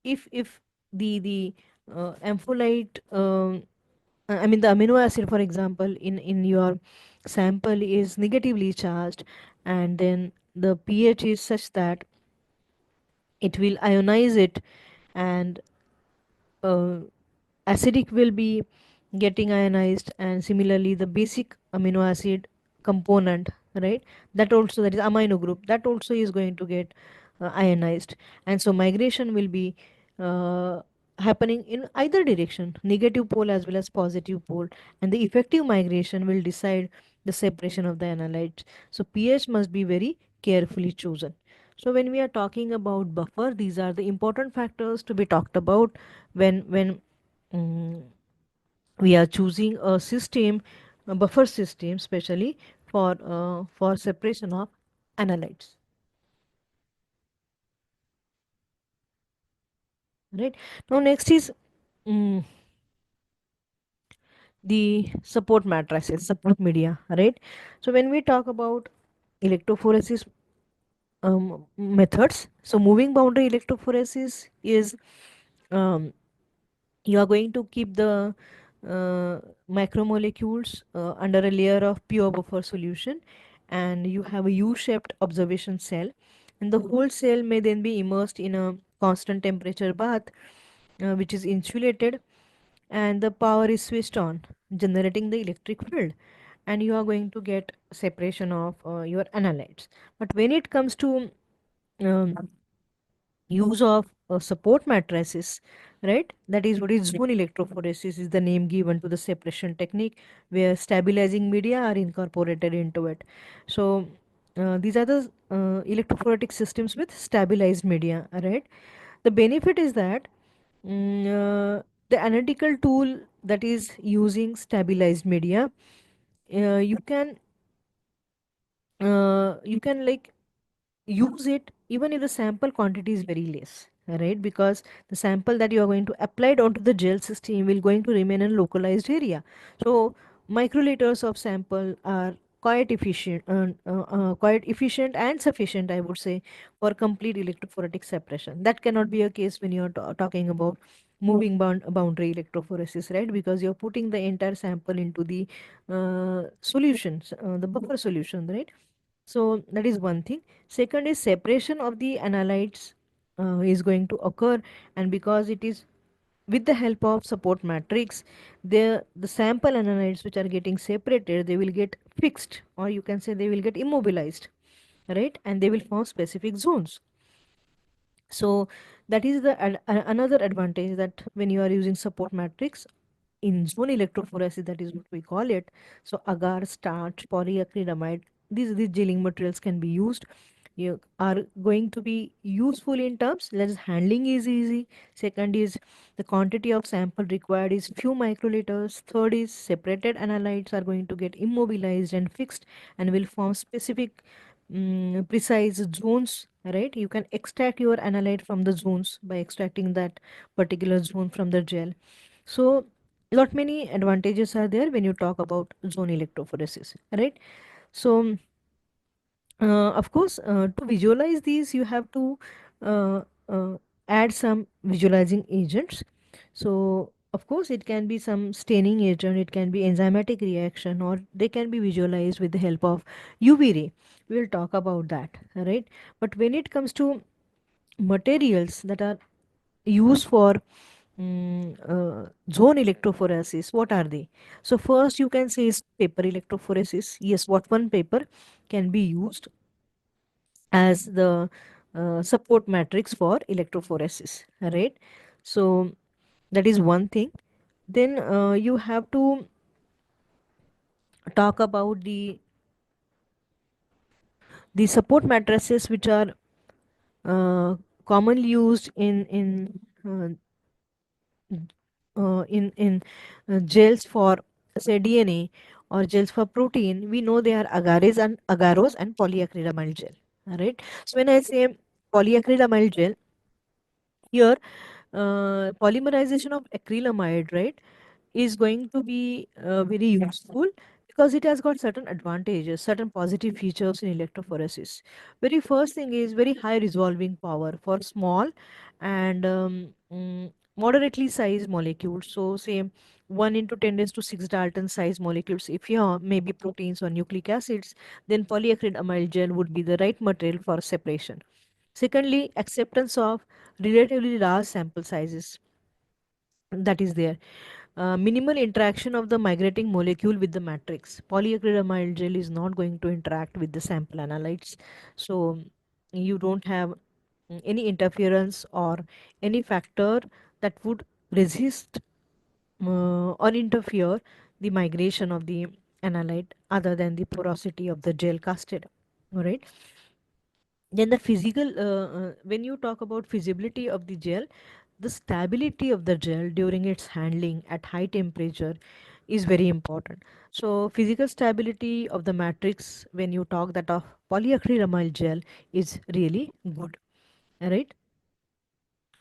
if the ampholyte the amino acid, for example, in your sample is negatively charged, and then the pH is such that it will ionize it, and uh, acidic will be getting ionized, and similarly the basic amino acid component, right, that also, that is amino group, that also is going to get ionized. And so migration will be uh, happening in either direction, negative pole as well as positive pole, and the effective migration will decide the separation of the analytes. So pH must be very carefully chosen. So when we are talking about buffer, these are the important factors to be talked about when mm, we are choosing a system, a buffer system, especially for separation of analytes. Right now, next is mm, the support matrices, support media. Right. So when we talk about electrophoresis methods. So moving boundary electrophoresis is, um, you are going to keep the macromolecules under a layer of pure buffer solution, and you have a U-shaped observation cell, and the whole cell may then be immersed in a constant temperature bath, which is insulated, and the power is switched on, generating the electric field, and you are going to get separation of your analytes. But when it comes to um, use of support matrices, right? That is what is zone electrophoresis is the name given to the separation technique, where stabilizing media are incorporated into it. So these are the electrophoretic systems with stabilized media, right? The benefit is that the analytical tool that is using stabilized media, you can like use it even if the sample quantity is very less, right? Because the sample that you are going to apply it onto the gel system will going to remain in localized area. So microliters of sample are quite efficient and sufficient, I would say, for complete electrophoretic separation. That cannot be a case when you're talking about moving boundary electrophoresis, right? Because you're putting the entire sample into the solutions, the buffer solution, right? So that is one thing. Second is separation of the analytes is going to occur, and because it is with the help of support matrix, the sample analytes which are getting separated, they will get fixed, or you can say they will get immobilized, right? And they will form specific zones. So that is the another advantage, that when you are using support matrix in zone electrophoresis, that is what we call it. So agar, starch, polyacrylamide, these gelling materials can be used. You are going to be useful in terms that is handling is easy. Second is the quantity of sample required is few microliters. Third is separated analytes are going to get immobilized and fixed and will form specific precise zones, right? You can extract your analyte from the zones by extracting that particular zone from the gel. So lot many advantages are there when you talk about zone electrophoresis, right? So of course, to visualize these, you have to uh, uh, add some visualizing agents. So, of course, it can be some staining agent, it can be enzymatic reaction, or they can be visualized with the help of UV ray. We will talk about that, right? But when it comes to materials that are used for zone electrophoresis, what are they? So, first you can say is paper electrophoresis. Yes, what one paper can be used as the support matrix for electrophoresis, right? So that is one thing. Then you have to talk about the support matrices which are commonly used uh, in gels for, say, DNA, or gels for protein. We know they are agarose and polyacrylamide gel, right? So when I say polyacrylamide gel here, polymerization of acrylamide, right, is going to be very useful, because it has got certain advantages, certain positive features in electrophoresis. Very first thing is very high resolving power for small and moderately sized molecules. So, say 1 into 10 raised to 6 Dalton size molecules. If you maybe proteins or nucleic acids, then polyacrylamide gel would be the right material for separation. Secondly, acceptance of relatively large sample sizes, that is there. Minimal interaction of the migrating molecule with the matrix. Polyacrylamide gel is not going to interact with the sample analytes. So you don't have any interference or any factor that would resist or interfere the migration of the analyte, other than the porosity of the gel casted. All right. Then the when you talk about feasibility of the gel, the stability of the gel during its handling at high temperature is very important. So physical stability of the matrix when you talk that of polyacrylamide gel is really good, right?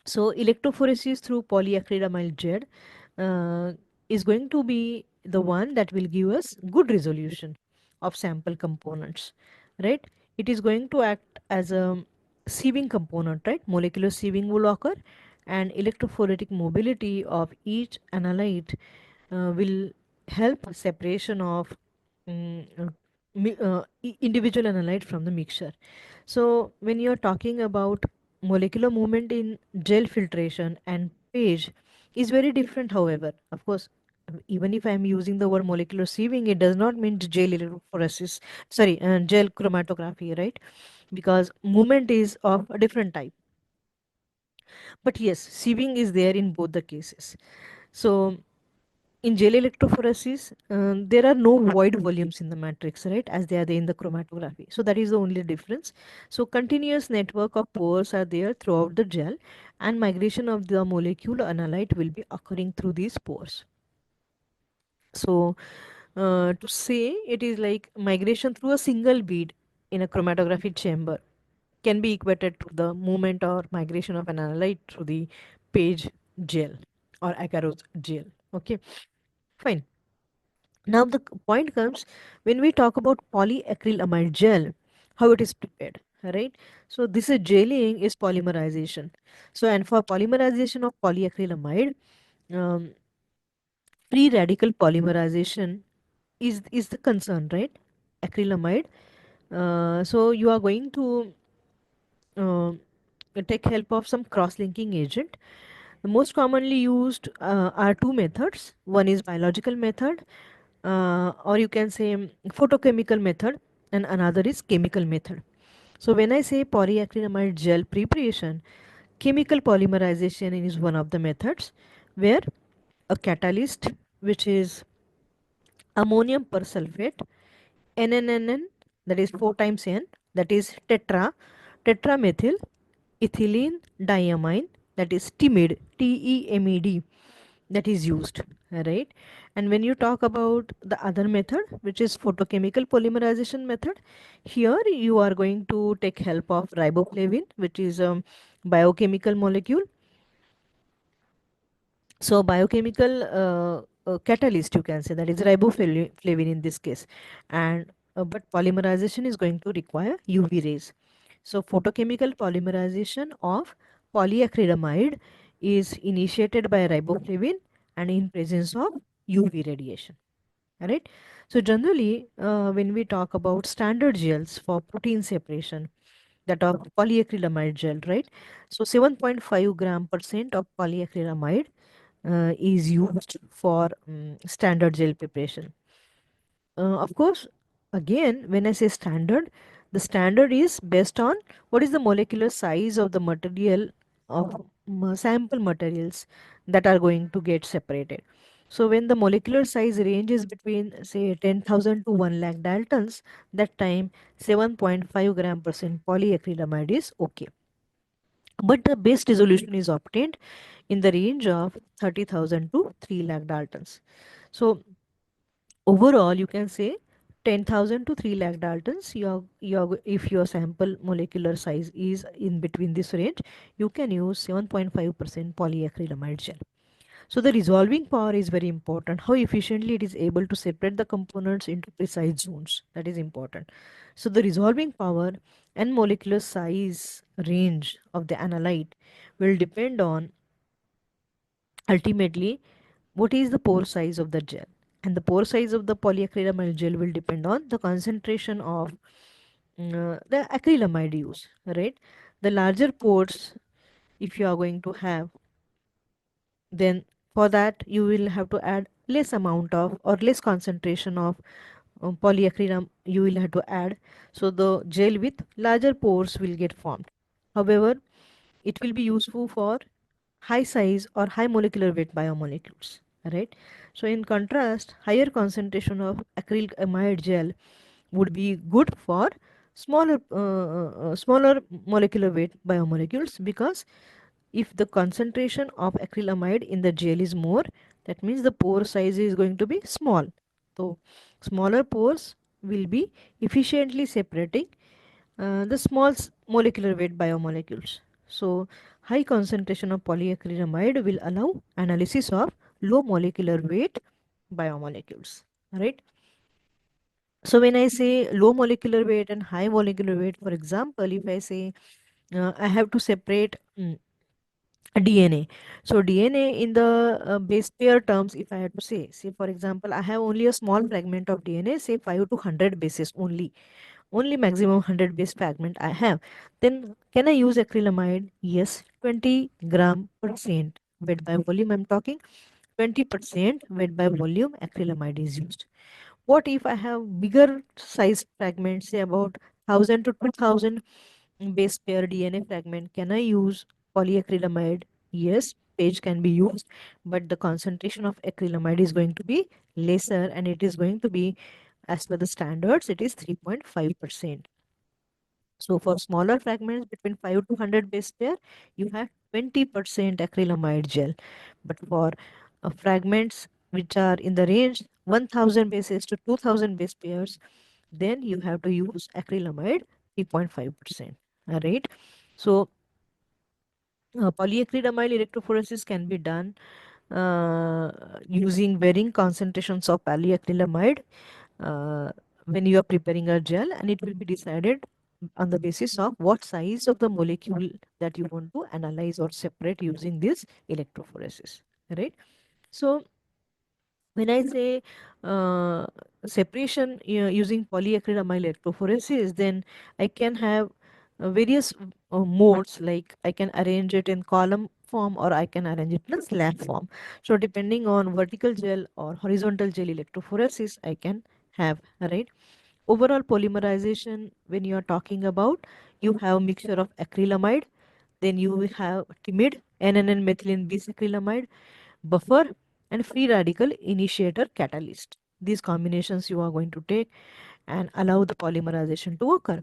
So electrophoresis through polyacrylamide gel uh, is going to be the one that will give us good resolution of sample components, right? it is going to act as a sieving component, right? Molecular sieving will occur, and electrophoretic mobility of each analyte will help separation of individual analyte from the mixture. So when you're talking about molecular movement in gel filtration and page is very different, however. Of course, even if I'm using the word molecular sieving, it does not mean gel electrophoresis, sorry, gel chromatography, right? Because movement is of a different type. But yes, sieving is there in both the cases. So in gel electrophoresis, there are no void volumes in the matrix, right, as they are there in the chromatography. So that is the only difference. So continuous network of pores are there throughout the gel, and migration of the molecule analyte will be occurring through these pores. So to say it is like migration through a single bead in a chromatography chamber can be equated to the movement or migration of an analyte through the page gel or agarose gel. Okay, fine. Now the point comes when we talk about polyacrylamide gel, how it is prepared, right? So this is gelling is polymerization. So and for polymerization of polyacrylamide, um, free radical polymerization is the concern, right? Acrylamide. So you are going to uh, take help of some cross-linking agent. The most commonly used are two methods. One is biological method, or you can say photochemical method, and another is chemical method. So when I say polyacrylamide gel preparation, chemical polymerization is one of the methods where a catalyst, which is ammonium persulfate, NNNN, that is 4 times N, that is tetramethyl ethylene diamine, that is TIMID, TEMED, that is used, right? And when you talk about the other method, which is photochemical polymerization method, here you are going to take help of riboflavin, which is a biochemical molecule. So biochemical catalyst, you can say, that is riboflavin in this case, and but polymerization is going to require UV rays. So photochemical polymerization of polyacrylamide is initiated by riboflavin and in presence of UV radiation. Right? So generally, when we talk about standard gels for protein separation, that of polyacrylamide gel, right? So 7.5 gram percent of polyacrylamide is used for standard gel preparation. Of course, again, when I say standard, the standard is based on what is the molecular size of the material of sample materials that are going to get separated. So when the molecular size ranges between say 10,000 to 1 lakh daltons, that time 7.5 gram percent polyacrylamide is okay. But the best resolution is obtained in the range of 30,000 to 3 lakh daltons. So overall, you can say 10,000 to 3 lakh daltons. If your sample molecular size is in between this range, you can use 7.5% polyacrylamide gel. So the resolving power is very important. How efficiently it is able to separate the components into precise zones. That is important. So the resolving power and molecular size range of the analyte will depend on ultimately what is the pore size of the gel. And the pore size of the polyacrylamide gel will depend on the concentration of the acrylamide use, right? The larger pores, if you are going to have, then for that you will have to add less amount of or less concentration of polyacrylam you will have to add. So the gel with larger pores will get formed. However, it will be useful for high size or high molecular weight biomolecules, right? So in contrast, higher concentration of acrylamide gel would be good for smaller molecular weight biomolecules, because if the concentration of acrylamide in the gel is more, that means the pore size is going to be small. So smaller pores will be efficiently separating the molecular weight biomolecules. So high concentration of polyacrylamide will allow analysis of low molecular weight biomolecules, right? So when I say low molecular weight and high molecular weight, for example, if I say I have to separate DNA. So DNA in the base pair terms, if I had to say for example, I have only a small fragment of DNA, say 5 to 100 bases only maximum 100 base fragment I have. Then can I use acrylamide? Yes, 20 gram percent weight by volume. I'm talking 20% weight by volume acrylamide is used. What if I have bigger size fragments, say about 1000 to 2000 base pair DNA fragment? Can I use polyacrylamide? Yes, page can be used, but the concentration of acrylamide is going to be lesser, and it is going to be, as per the standards, it is 3.5%. So for smaller fragments between 5 to 100 base pair, you have 20% acrylamide gel. But for fragments which are in the range 1000 bases to 2000 base pairs, then you have to use acrylamide 3.5%. All right. So polyacrylamide electrophoresis can be done using varying concentrations of polyacrylamide uh, when you are preparing a gel, and it will be decided on the basis of what size of the molecule that you want to analyze or separate using this electrophoresis, right? So when I say separation using polyacrylamide electrophoresis, then I can have various modes, like I can arrange it in column form or I can arrange it in a slab form. So depending on vertical gel or horizontal gel electrophoresis, I can have, right? Overall polymerization, when you are talking about, you have mixture of acrylamide, then you will have timid NNN methylene bisacrylamide, buffer, and free radical initiator catalyst. These combinations you are going to take and allow the polymerization to occur.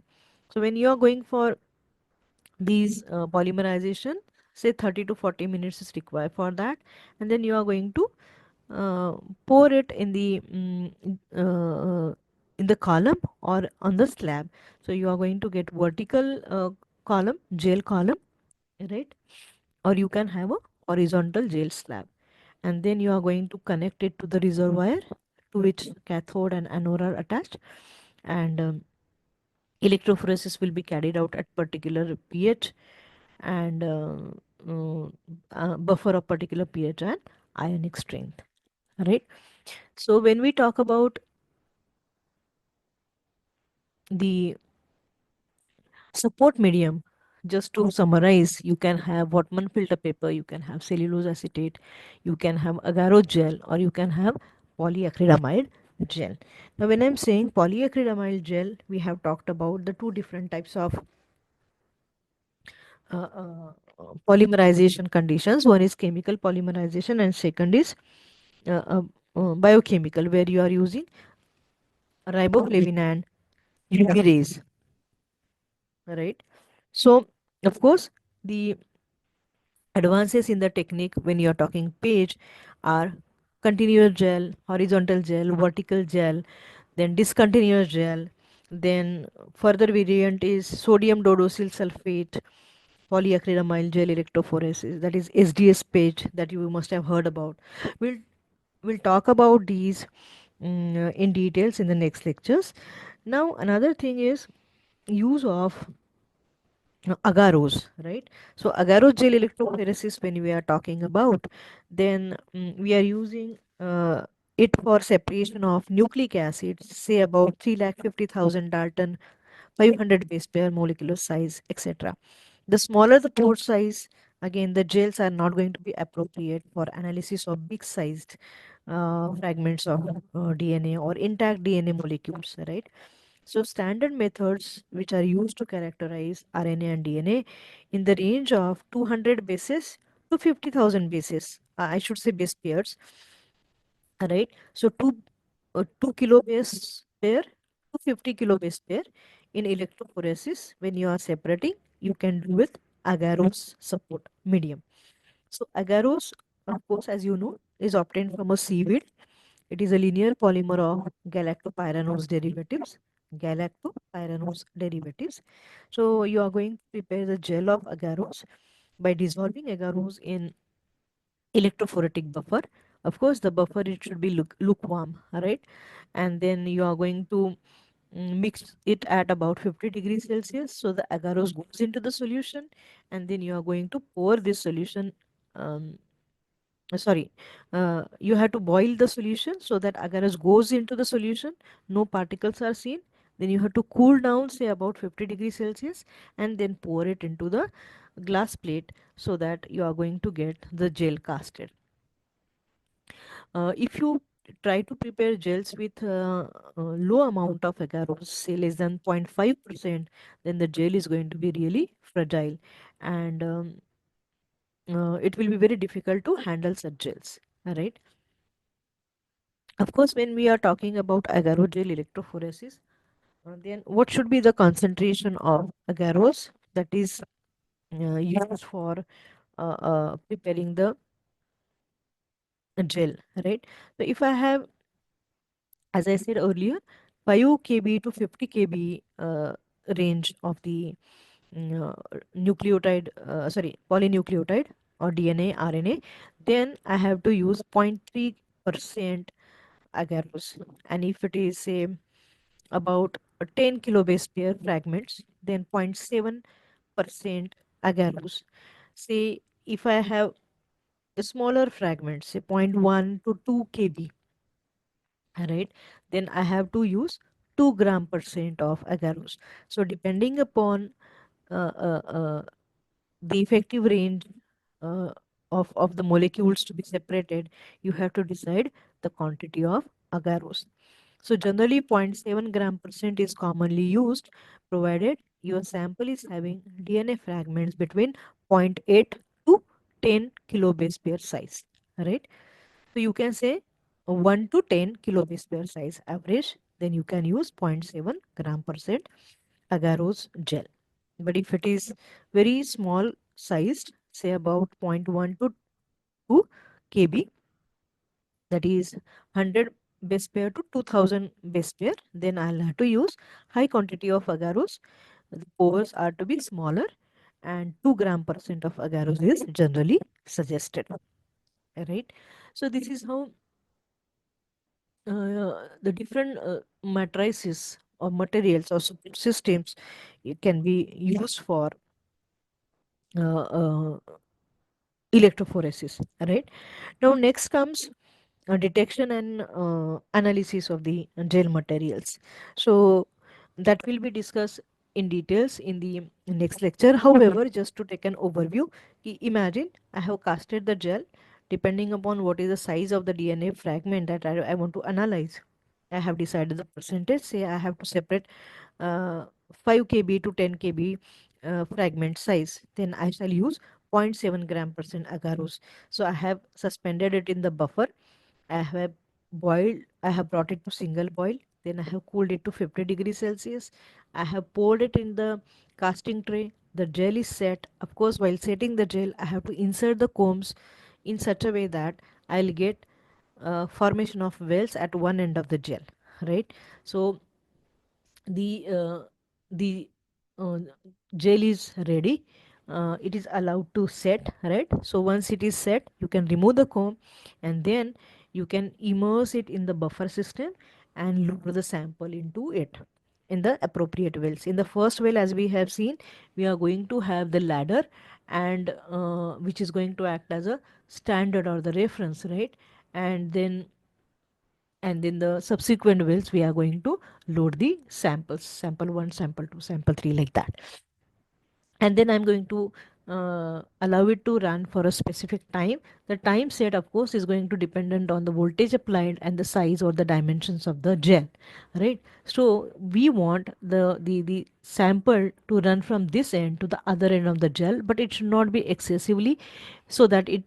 So when you are going for these polymerization, say 30 to 40 minutes is required for that, and then you are going to uh, pour it in the column or on the slab. So you are going to get vertical column, gel column, right? Or you can have a horizontal gel slab, and then you are going to connect it to the reservoir to which cathode and anode are attached, and electrophoresis will be carried out at particular pH and uh, buffer of particular pH and ionic strength, right? So when we talk about the support medium, just to summarize, you can have Whatman filter paper, you can have cellulose acetate, you can have agar gel, or you can have polyacrylamide gel. Now when I'm saying polyacrylamide gel, we have talked about the two different types of polymerization conditions. One is chemical polymerization and second is biochemical, where you are using riboflavin and UV rays, right? So of course the advances in the technique when you are talking page are continuous gel, horizontal gel, vertical gel, then discontinuous gel. Then further variant is sodium dodosyl sulfate polyacrylamide gel electrophoresis, that is SDS page, that you must have heard about. We'll we'll talk about these in details in the next lectures. Now another thing is use of agaros, right? So agarose gel electrophoresis, when we are talking about, then we are using it for separation of nucleic acids, say about 350,000 Dalton, 500 base pair molecular size, etc. The smaller the pore size, again the gels are not going to be appropriate for analysis of big sized fragments of DNA or intact DNA molecules, right? So standard methods which are used to characterize RNA and DNA in the range of 200 bases to 50,000 bases, I should say base pairs, right? So 2 kilo base pair to 50 kilo base pair in electrophoresis, when you are separating, you can do with agarose support medium. So agarose, of course, as you know, is obtained from a seaweed. It is a linear polymer of galactopyranose derivatives. Galactopyranose derivatives. So you are going to prepare the gel of agarose by dissolving agarose in electrophoretic buffer Of course, the buffer it should be lukewarm, right? And then you are going to mix it at about 50 degrees Celsius. So the agarose goes into the solution, and then you are going to pour this solution. Um, sorry, you have to boil the solution so that agarose goes into the solution, no particles are seen. Then you have to cool down, say about 50 degrees Celsius, and then pour it into the glass plate so that you are going to get the gel casted. If you try to prepare gels with a low amount of agarose, say less than 0.5%, then the gel is going to be really fragile, and it will be very difficult to handle such gels. All right. Of course, when we are talking about agarose gel electrophoresis, then what should be the concentration of agarose that is used for preparing the gel, right? So if I have, as I said earlier, 5 kb to 50 kb range of the polynucleotide or DNA, RNA, then I have to use 0.3% agarose. And if it is, say, about 10 kilobase pair fragments, then 0.7% agarose. Say, if I have a smaller fragments, say 0.1 to 2 kb, right, then I have to use 2 gram percent of agarose. So depending upon uh, uh, uh, the effective range uh, of the molecules to be separated, you have to decide the quantity of agarose. So generally 0.7 gram percent is commonly used, provided your sample is having DNA fragments between zero point 0.8 to 10 kilobase pair size, right? So you can say 1 to 10 kilobase per size average, then you can use 0.7 gram percent agarose gel. But if it is very small sized, say about zero point 0.1 to 2 kb, that is 100 base pair to 2000 base pair, then I'll have to use high quantity of agarose. The pores are to be smaller, and 2 gram percent of agarose is generally suggested. Right. So this is how the different matrices or materials or support systems it can be used for uh, electrophoresis. Right. Now next comes detection and analysis of the gel materials. So that will be discussed in details in the next lecture. However, just to take an overview, imagine I have casted the gel. Depending upon what is the size of the DNA fragment that I want to analyze, I have decided the percentage. Say I have to separate uh, 5 kb to 10 kb fragment size, then I shall use 0.7 gram percent agarose. So I have suspended it in the buffer. I have boiled, I have brought it to single boil, then I have cooled it to 50 degrees Celsius. I have poured it in the casting tray. The gel is set. Of course, while setting the gel, I have to insert the combs in such a way that I'll get formation of wells at one end of the gel, right? So the uh, gel is ready. It is allowed to set, right? So once it is set, you can remove the comb, and then you can immerse it in the buffer system and load the sample into it in the appropriate wells. In the first well, as we have seen, we are going to have the ladder, and which is going to act as a standard or the reference, right? And then the subsequent wells we are going to load the samples, sample 1, sample 2, sample 3, like that. And then I'm going to allow it to run for a specific time. The time set, of course, is going to dependent on the voltage applied and the size or the dimensions of the gel, right? So we want the sample to run from this end to the other end of the gel, but it should not be excessively, so that it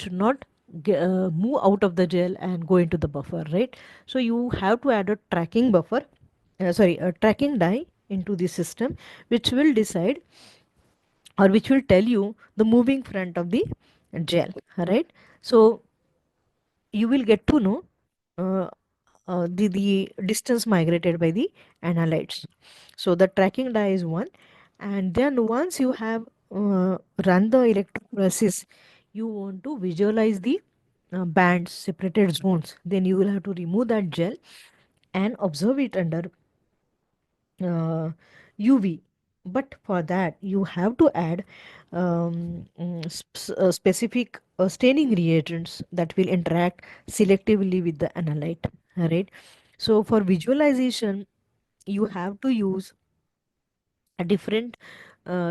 should not move out of the gel and go into the buffer, right? So you have to add a tracking buffer, a tracking die into the system, which will decide or which will tell you the moving front of the gel, right? So you will get to know uh, the distance migrated by the analytes. So the tracking die is one, and then once you have run the electrophoresis, you want to visualize the bands, separated zones, then you will have to remove that gel and observe it under uh, UV. But for that, you have to add specific staining reagents that will interact selectively with the analyte. Right. So for visualization, you have to use a different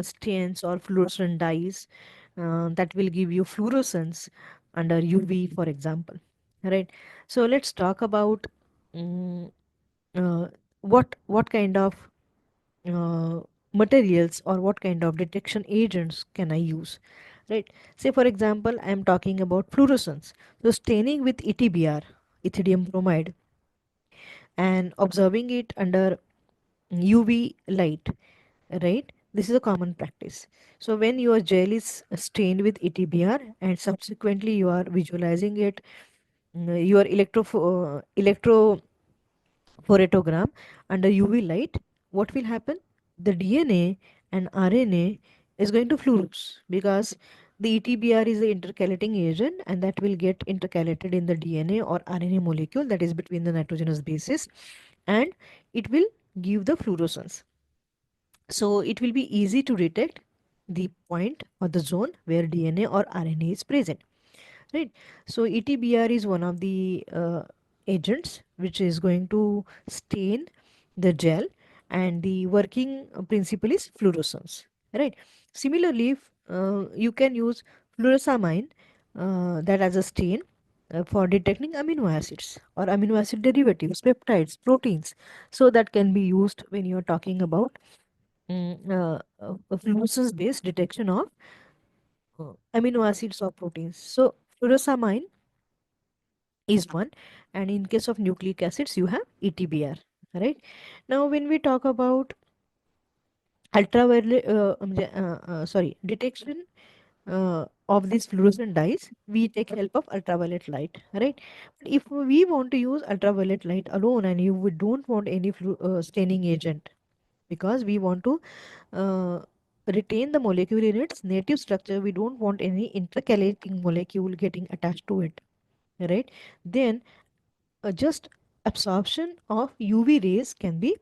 stains or fluorescent dyes that will give you fluorescence under UV, for example. Right. So let's talk about mm, uh, what kind of uh, materials or what kind of detection agents can I use, right? Say for example, I am talking about fluorescence. So staining with ETBr, ethidium bromide, and observing it under UV light, right? This is a common practice. So when your gel is stained with ETBr and subsequently you are visualizing it, your electrophotogram under UV light, what will happen? The DNA and RNA is going to fluoresce because the ETBr is the intercalating agent and that will get intercalated in the DNA or RNA molecule that is between the nitrogenous bases, and it will give the fluorescence. So it will be easy to detect the point or the zone where DNA or RNA is present, right? So ETBr is one of the agents which is going to stain the gel, and the working principle is fluorescence, right? Similarly, you can use fluorosamine, that as a stain for detecting amino acids or amino acid derivatives, peptides, proteins. So that can be used when you're talking about a fluorescence based detection of amino acids or proteins. So fluorosamine is one, and in case of nucleic acids you have ETBr, right? Now when we talk about ultraviolet detection of these fluorescent dyes, we take help of ultraviolet light, right? But if we want to use ultraviolet light alone and you don't want any staining agent, because we want to uh, retain the molecule in its native structure, we don't want any intercalating molecule getting attached to it, right? Then just absorption of UV rays can be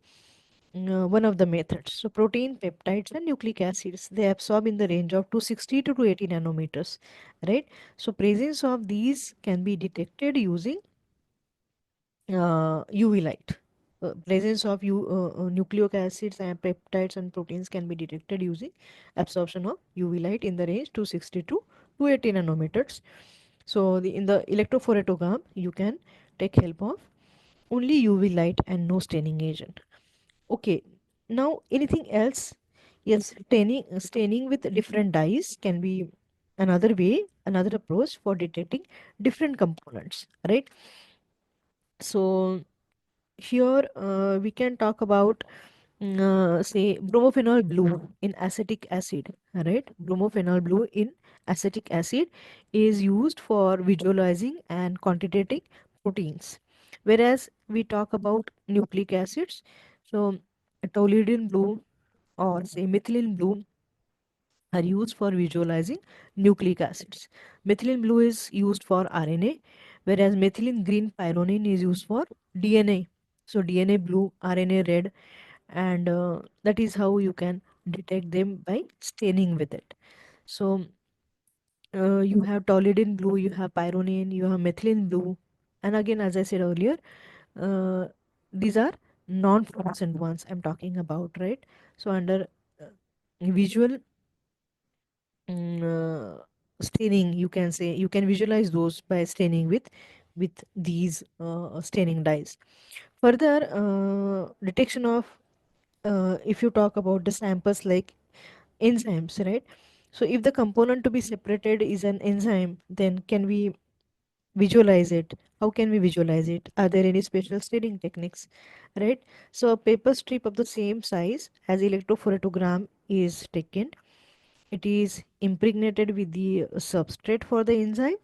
one of the methods. So protein, peptides, and nucleic acids, they absorb in the range of 260 to 280 nanometers, right? So presence of these can be detected using UV light. Presence of nucleic acids and peptides and proteins can be detected using absorption of UV light in the range 260 to 280 nanometers. So in the electrophoretogram, you can take help of only UV light and no staining agent. Okay, now anything else? Yes, staining with different dyes can be another way, another approach for detecting different components, right? So here we can talk about say bromophenol blue in acetic acid, right? Bromophenol blue in acetic acid is used for visualizing and quantitating proteins, whereas we talk about nucleic acids. So toluidine blue or say methylene blue are used for visualizing nucleic acids. Methylene blue is used for RNA, whereas methylene green pyronine is used for DNA. So DNA blue, RNA red, and that is how you can detect them by staining with it. So you have toluidine blue, you have pyronine, you have methylene blue, and again, as I said earlier, uh, these are non-fluorescent ones I'm talking about, right? So under visual staining, you can say you can visualize those by staining with these staining dyes. Further detection of if you talk about the samples like enzymes, right? So if the component to be separated is an enzyme, then can we visualize it? How can we visualize it? Are there any special staining techniques, right? So a paper strip of the same size as electrophotogram is taken. It is impregnated with the substrate for the enzyme,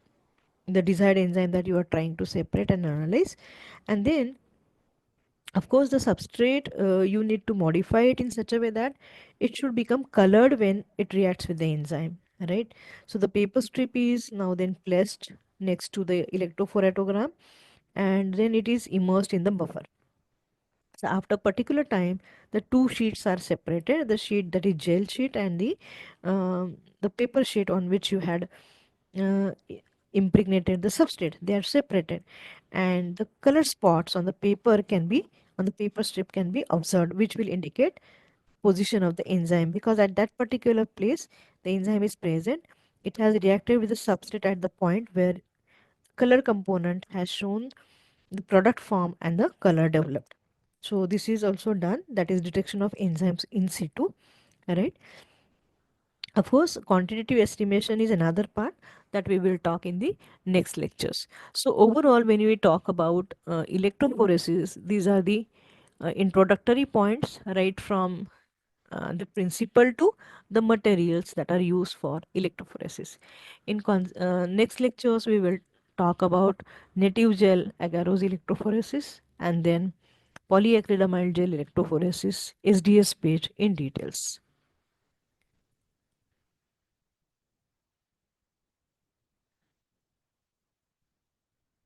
the desired enzyme that you are trying to separate and analyze, and then of course the substrate you need to modify it in such a way that it should become colored when it reacts with the enzyme, right? So the paper strip is now then placed next to the electrophotogram, and then it is immersed in the buffer. So after particular time, the two sheets are separated. The sheet that is gel sheet and the paper sheet on which you had impregnated the substrate. They are separated, and the color spots on the paper can be on the paper strip can be observed, which will indicate position of the enzyme, because at that particular place the enzyme is present. It has reacted with the substrate at the point where color component has shown the product form and the color developed. So this is also done, that is detection of enzymes in situ, right? Of course, quantitative estimation is another part that we will talk in the next lectures. So overall, when we talk about electrophoresis, these are the introductory points, right from the principle to the materials that are used for electrophoresis. In next lectures, we will talk about native gel agarose electrophoresis and then polyacrylamide gel electrophoresis SDS page in details.